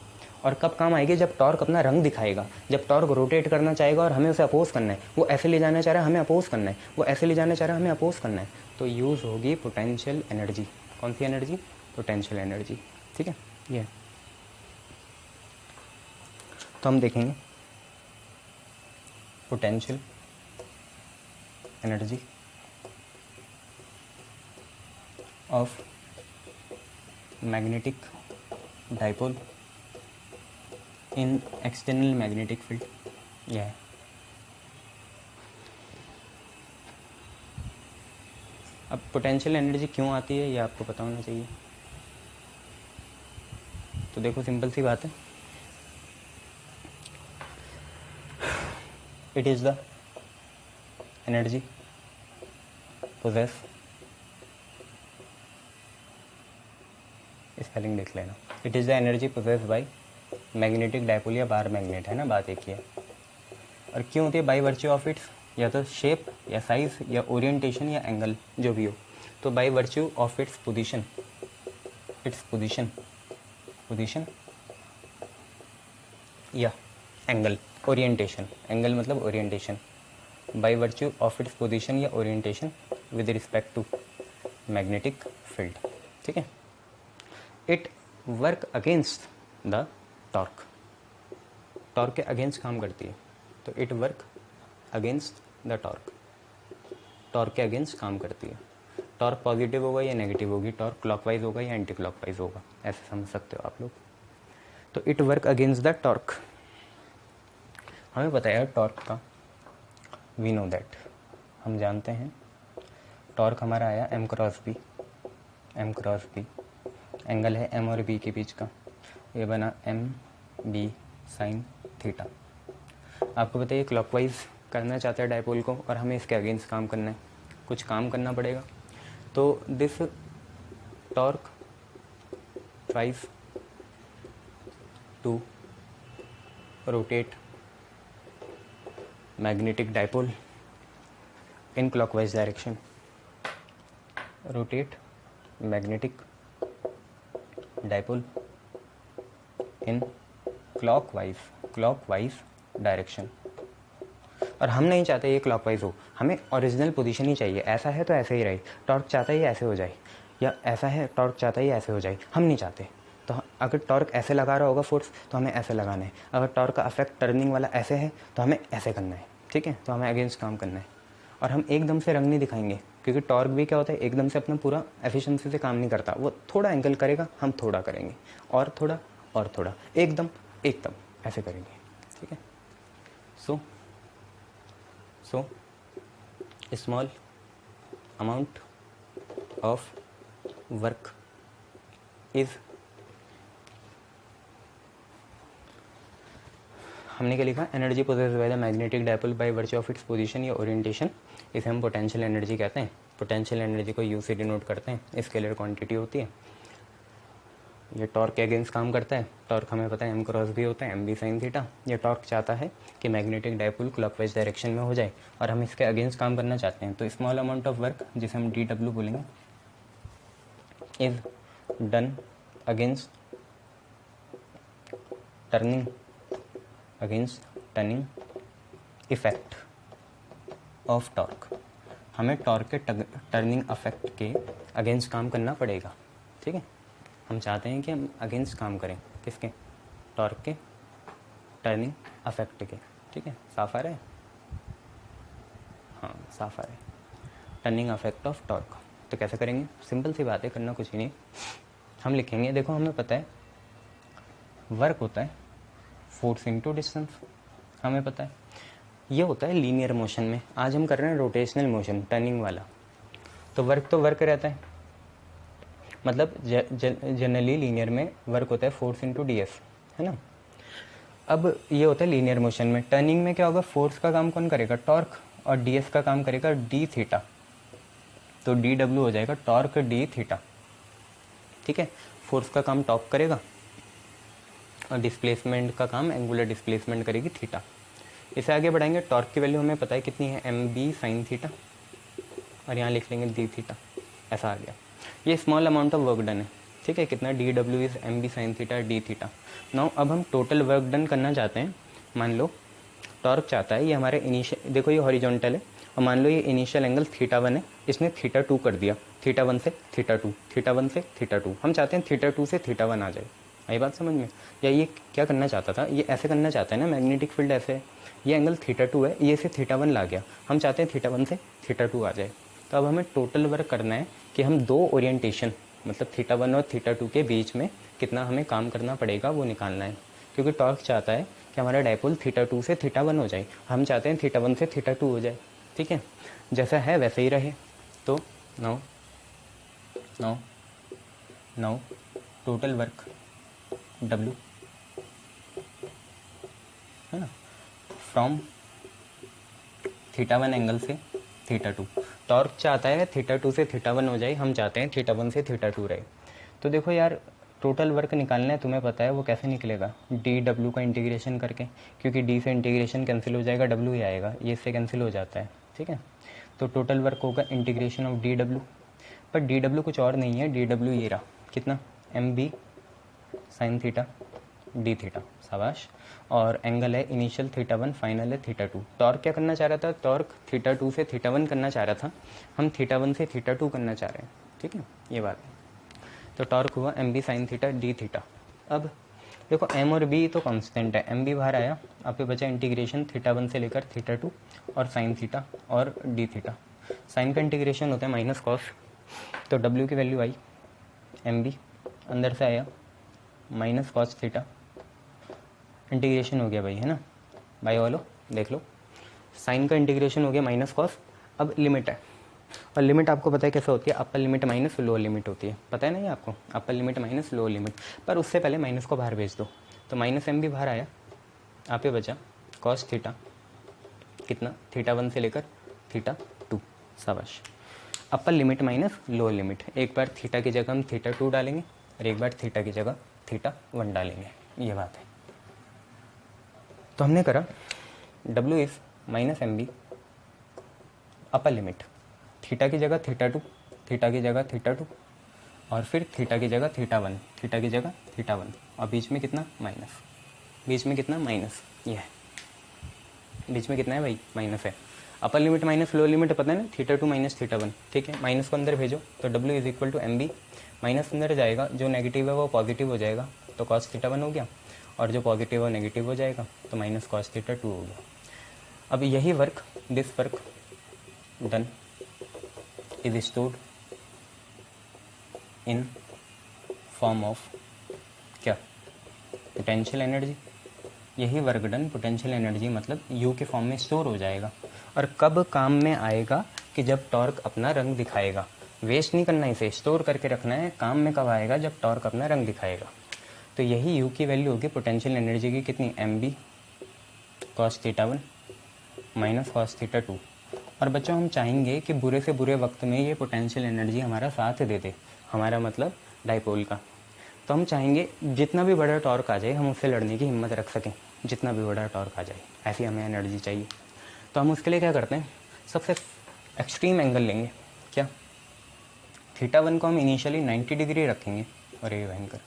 और कब काम आएगी? जब टॉर्क अपना रंग दिखाएगा, जब टॉर्क रोटेट करना चाहेगा और हमें उसे अपोज करना है। वो ऐसे ले जाना चाह रहा है, हमें अपोज करना है, वो ऐसे ले जाना चाह रहा है, हमें अपोज करना है। तो यूज़ होगी पोटेंशियल एनर्जी। कौन सी एनर्जी? Potential energy. ठीक है, ये तो हम देखेंगे potential energy of magnetic dipole in external magnetic field. यह है। अब पोटेंशियल एनर्जी क्यों आती है ये आपको पता होना चाहिए। तो देखो, सिंपल सी बात है, it is the energy possess, spelling देख लेना, it is the energy possess by magnetic dipole या बार मैग्नेट, है ना, बात एक ही है। और क्यों होती है? बाय वर्च्यू ऑफ इट्स, या तो शेप या साइज या ओरिएंटेशन या एंगल, जो भी हो। तो by virtue of its position, its position या एंगल, ओरिएंटेशन, एंगल मतलब orientation, by virtue of its position या orientation with respect to magnetic field. ठीक है, it work against the torque, torque के अगेंस्ट काम करती है। तो it work against the torque, torque के अगेंस्ट काम करती है। टॉर्क पॉजिटिव होगा या नेगेटिव होगी, टॉर्क क्लॉकवाइज होगा या एंटी क्लॉकवाइज होगा, ऐसे समझ सकते हो आप लोग। तो it work against the torque, हमें पता है टॉर्क का, वी नो दैट, हम जानते हैं टॉर्क हमारा आया M cross B, M cross B, angle है एम और बी के बीच का, ये बना एम बी साइन थीटा। आपको पता है क्लॉकवाइज करना चाहता है डायपोल को और हमें इसके अगेंस्ट काम करना है, कुछ काम करना पड़ेगा। तो this torque tries to rotate magnetic dipole in clockwise direction, rotate magnetic dipole in clockwise direction. और हम नहीं चाहते ये क्लॉकवाइज हो, हमें ओरिजिनल पोजीशन ही चाहिए। ऐसा है तो ऐसे ही रहे, टॉर्क चाहता है ऐसे हो जाए, या ऐसा है टॉर्क चाहता है ऐसे हो जाए, हम नहीं चाहते। तो अगर टॉर्क ऐसे लगा रहा होगा फोर्स तो हमें ऐसे लगाना है, अगर टॉर्क का अफेक्ट टर्निंग वाला ऐसे है तो हमें ऐसे करना है। ठीक है, तो हमें अगेंस्ट काम करना है। और हम एकदम से रंग नहीं दिखाएंगे, क्योंकि टॉर्क भी क्या होता है, एकदम से अपना पूरा एफिशिएंसी से काम नहीं करता, वो थोड़ा एंगल करेगा, हम थोड़ा करेंगे, और थोड़ा और थोड़ा, एकदम ऐसे करेंगे। ठीक है, so small amount of work is, हमने क्या लिखा, energy possessed by the magnetic dipole bye virtue of its position या ओरिएंटेशन, इसे हम पोटेंशियल एनर्जी कहते हैं। पोटेंशियल एनर्जी को यू से डिनोट करते हैं, स्केलर क्वांटिटी होती है। ये टॉर्क के अगेंस्ट काम करता है, टॉर्क हमें पता है एम क्रॉस भी होता है, एम बी साइन थीटा। ये टॉर्क चाहता है कि मैग्नेटिक डायपोल क्लॉकवाइज डायरेक्शन में हो जाए और हम इसके अगेंस्ट काम करना चाहते हैं। तो स्मॉल अमाउंट ऑफ वर्क, जिसे हम डी डब्ल्यू बोलेंगे, is done against turning effect of torque. हमें टॉर्क के टर्निंग इफेक्ट के अगेंस्ट काम करना पड़ेगा, ठीक है। हम चाहते हैं कि हम अगेंस्ट काम करें, किसके, टॉर्क के टर्निंग इफेक्ट के, ठीक है। साफ आ रहा है, हाँ साफ आ रहा है, टर्निंग इफेक्ट ऑफ टॉर्क। तो कैसे करेंगे, सिंपल सी बात है, करना कुछ ही नहीं, हम लिखेंगे, देखो हमें पता है वर्क होता है फोर्स इनटू डिस्टेंस, हमें पता है ये होता है लीनियर मोशन में। आज हम कर रहे हैं रोटेशनल मोशन, टर्निंग वाला, तो वर्क रहता है, मतलब जनरली लीनियर में वर्क होता है फोर्स इनटू डीएफ, है ना। अब ये होता है लीनियर मोशन में, टर्निंग में क्या होगा, फोर्स का काम कौन करेगा, टॉर्क, और डीएफ का काम करेगा डी थीटा। तो डी डब्ल्यू हो जाएगा टॉर्क डी थीटा, ठीक है। फोर्स का काम टॉर्क करेगा और डिस्प्लेसमेंट का काम एंगुलर डिस्प्लेसमेंट करेगी थीटा। इसे आगे बढ़ाएंगे, टॉर्क की वैल्यू हमें पता है कितनी है, एम बी साइन थीटा, और यहाँ लिख लेंगे डी थीटा, ऐसा आ गया। ये small amount of work done है, ठीक है, कितना, D W is M B sine theta D theta. Now अब हम टोटल वर्क डन करना चाहते हैं। मान लो टॉर्क चाहता है, ये हमारे इनिशियल, देखो ये हॉरिजॉन्टल है, और मान लो ये इनिशियल एंगल थीटा 1 है, इसने थीटा 2 कर दिया, थीटा 1 से थीटा 2, थीटा 1 से थीटा 2। हम चाहते हैं थीटा 2 से थीटा 1 आ जाए, आई बात समझ में। या ये क्या करना चाहता था, ये ऐसे करना चाहता है ना, मैग्नेटिक फील्ड ऐसे है, ये एंगल थीटा 2 है, ये से थीटा 1 ला गया, हम चाहते हैं थीटा 1 से थीटा 2 आ जाए। तो अब हमें टोटल वर्क करना है कि हम दो ओरिएंटेशन, मतलब थीटा 1 और थीटा 2 के बीच में कितना हमें काम करना पड़ेगा वो निकालना है। क्योंकि टॉर्क चाहता है कि हमारा डायपोल थीटा 2 से थीटा 1 हो जाए, हम चाहते हैं थीटा 1 से थीटा 2 हो जाए, ठीक है। जैसा है वैसे ही रहे। तो नाउ टोटल वर्क W, है ना, फ्रॉम थीटा 1 एंगल से थीटा 2। टॉर्क चाहता है थीटा 2 से थीटा 1 हो जाए, हम चाहते हैं थीटा 1 से थीटा 2 रहे। तो देखो यार, टोटल वर्क निकालना है, तुम्हें पता है वो कैसे निकलेगा, डी डब्ल्यू का इंटीग्रेशन करके, क्योंकि डी से इंटीग्रेशन कैंसिल हो जाएगा, डब्ल्यू ही आएगा, ये इससे कैंसिल हो जाता है, ठीक है। तो टोटल वर्क होगा इंटीग्रेशन ऑफ डी डब्ल्यू, पर डी डब्ल्यू कुछ और नहीं है, डी डब्ल्यू ये रहा, कितना, M B sine theta D theta, शाबाश। और एंगल है इनिशियल थीटा 1, फाइनल है थीटा 2। टॉर्क क्या करना चाह रहा था, टॉर्क थीटा 2 से थीटा 1 करना चाह रहा था, हम थीटा 1 से थीटा 2 करना चाह रहे हैं, ठीक है, ये बात है। तो टॉर्क हुआ M B sine theta D theta. अब देखो एम और बी तो कांस्टेंट है, एम बी बाहर आया, आपके बचा इंटीग्रेशन थीटा 1 से लेकर थीटा 2 और साइन थीटा और डी थीटा। साइन का इंटीग्रेशन होता है माइनस कॉस, तो डब्ल्यू की वैल्यू आई, एम बी अंदर से आया माइनस कॉस थीटा, इंटीग्रेशन हो गया भाई, है ना, बाई वालो देख लो, साइन का इंटीग्रेशन हो गया माइनस कॉस। अब लिमिट है, और लिमिट आपको पता है कैसे होती है, upper limit minus lower limit होती है, पता है ना ये आपको, upper limit minus lower limit. पर उससे पहले माइनस को बाहर भेज दो, तो माइनस एम भी बाहर आया, आप पे बचा कॉस थीटा, कितना, थीटा 1 से लेकर थीटा 2, शाबाश। Upper limit minus lower limit, एक बार थीटा की जगह हम थीटा 2 डालेंगे और एक बार थीटा की जगह थीटा 1 डालेंगे, ये बात है। तो हमने करा W is minus M B, upper limit, theta की जगह थीटा 2, थीटा की जगह थीटा 2, और फिर थीटा की जगह थीटा 1, थीटा की जगह थीटा 1, और बीच में कितना, माइनस, बीच में कितना, माइनस, ये है, बीच में कितना है भाई, माइनस है। Upper limit minus lower limit पता है ना, थीटा 2 माइनस थीटा 1, ठीक है। माइनस को अंदर भेजो तो W is equal to M B, minus अंदर जाएगा, जो नेगेटिव है वो पॉजिटिव हो जाएगा, तो कॉस थीटा 1 हो गया, और जो पॉजिटिव है नेगेटिव हो जाएगा, तो माइनस कॉस थीटा 2 हो गया। अब यही work, this work done is stored in form of क्या, पोटेंशियल एनर्जी। यही वर्क डन पोटेंशियल एनर्जी मतलब यू के फॉर्म में स्टोर हो जाएगा। और कब काम में आएगा, कि जब टॉर्क अपना रंग दिखाएगा। वेस्ट नहीं करना, इसे स्टोर करके रखना है। काम में कब आएगा? जब टॉर्क अपना रंग दिखाएगा। तो यही यू की वैल्यू होगी पोटेंशियल एनर्जी की, कितनी? mb cos theta 1 minus cos theta 2। और बच्चों हम चाहेंगे कि बुरे से बुरे वक्त में ये पोटेंशियल एनर्जी हमारा साथ दे दे, हमारा मतलब डाइपोल का। तो हम चाहेंगे जितना भी बड़ा टॉर्क आ जाए हम उससे लड़ने की हिम्मत रख सकें, जितना भी बड़ा टॉर्क आ जाए ऐसी हमें एनर्जी चाहिए। तो हम उसके लिए क्या करते हैं, सबसे एक्सट्रीम एंगल लेंगे। क्या? थीटा 1 को हम इनिशियली 90 डिग्री रखेंगे, और ये भयंकर,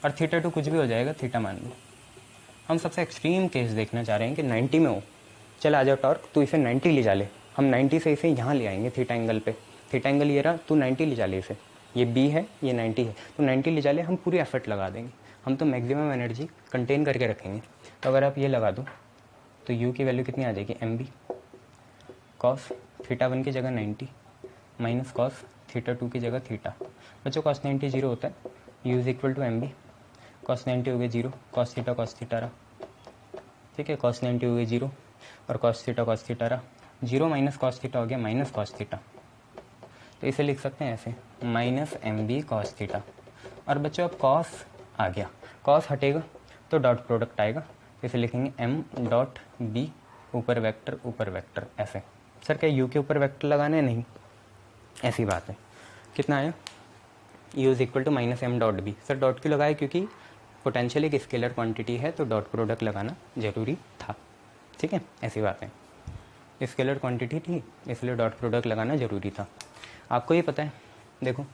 और थीटा 2 कुछ भी हो जाएगा, थीटा मान लो। हम सबसे एक्सट्रीम केस देखना चाह रहे हैं कि 90 में हो। चल आ जाओ टॉर्क, तू इसे 90 ले जा ले। हम 90 से इसे यहाँ ले आएंगे थीटा एंगल पे। थीटा एंगल ये रहा, तू 90 ले जा ले इसे। ये बी है, ये 90 है, तो 90 ले जा ले। हम पूरी एफर्ट लगा देंगे, हम तो मैक्सिमम एनर्जी कंटेन करके रखेंगे। तो अगर आप ये लगा दो तो यू की वैल्यू कितनी आ जाएगी? mb कॉस थीटा 1 की जगह 90 माइनस कॉस थीटा 2 की जगह थीटा। बच्चों कॉस 90 जीरो होता है, u is equal to mb cos 90 हो गया जीरो, कॉस थीटा रहा। ठीक है, कॉस 90 हो गया जीरो, और कॉस थीटा रहा। जीरो माइनस कॉस थीटा हो गया माइनस कॉस थीटा। तो इसे लिख सकते हैं ऐसे, माइनस mb कॉस थीटा। और बच्चों अब कॉस आ गया, कॉस हटेगा तो डॉट प्रोडक्ट आएगा। तो इसे लिखेंगे m डॉट b ऊपर वेक्टर ऐसे। सर क्या u के ऊपर वेक्टर लगाना है? नहीं, ऐसी बात है। कितना आया? u is equal to minus m dot b। Sir dot क्यों लगाया? क्योंकि पोटेंशियल एक स्केलर क्वांटिटी है तो डॉट प्रोडक्ट लगाना ज़रूरी था। ठीक है, ऐसी बात है, स्केलर क्वांटिटी थी इसलिए डॉट प्रोडक्ट लगाना ज़रूरी था। आपको ये पता है, देखो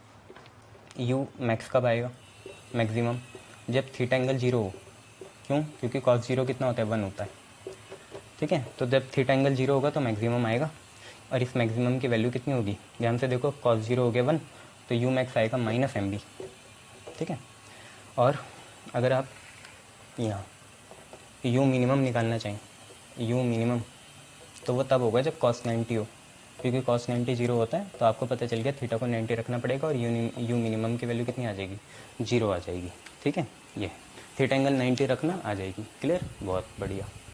u मैक्स कब आएगा? मैक्सिमम जब थीटा एंगल जीरो हो। क्यों? क्योंकि कॉस जीरो कितना होता है? 1 होता है। ठीक है, तो जब थीटा एंगल जीरो होगा तो मैक्सिमम आएगा, और इस मैक्सिमम की वैल्यू कितनी होगी? ध्यान से देखो, कॉस जीरो हो गया 1, तो यू मैक्स आएगा माइनस mb। ठीक है, और अगर आप यहाँ यू मिनिमम निकालना चाहें, यू मिनिमम, तो वो तब होगा जब कॉस 90 हो। क्योंकि कॉस 90 जीरो होता है, तो आपको पता चल गया थीटा को 90 रखना पड़ेगा, और यू मिनिमम की वैल्यू कितनी आ जाएगी? जीरो आ जाएगी। ठीक है, ये थीटा एंगल 90 रखना आ जाएगी। क्लियर? बहुत बढ़िया।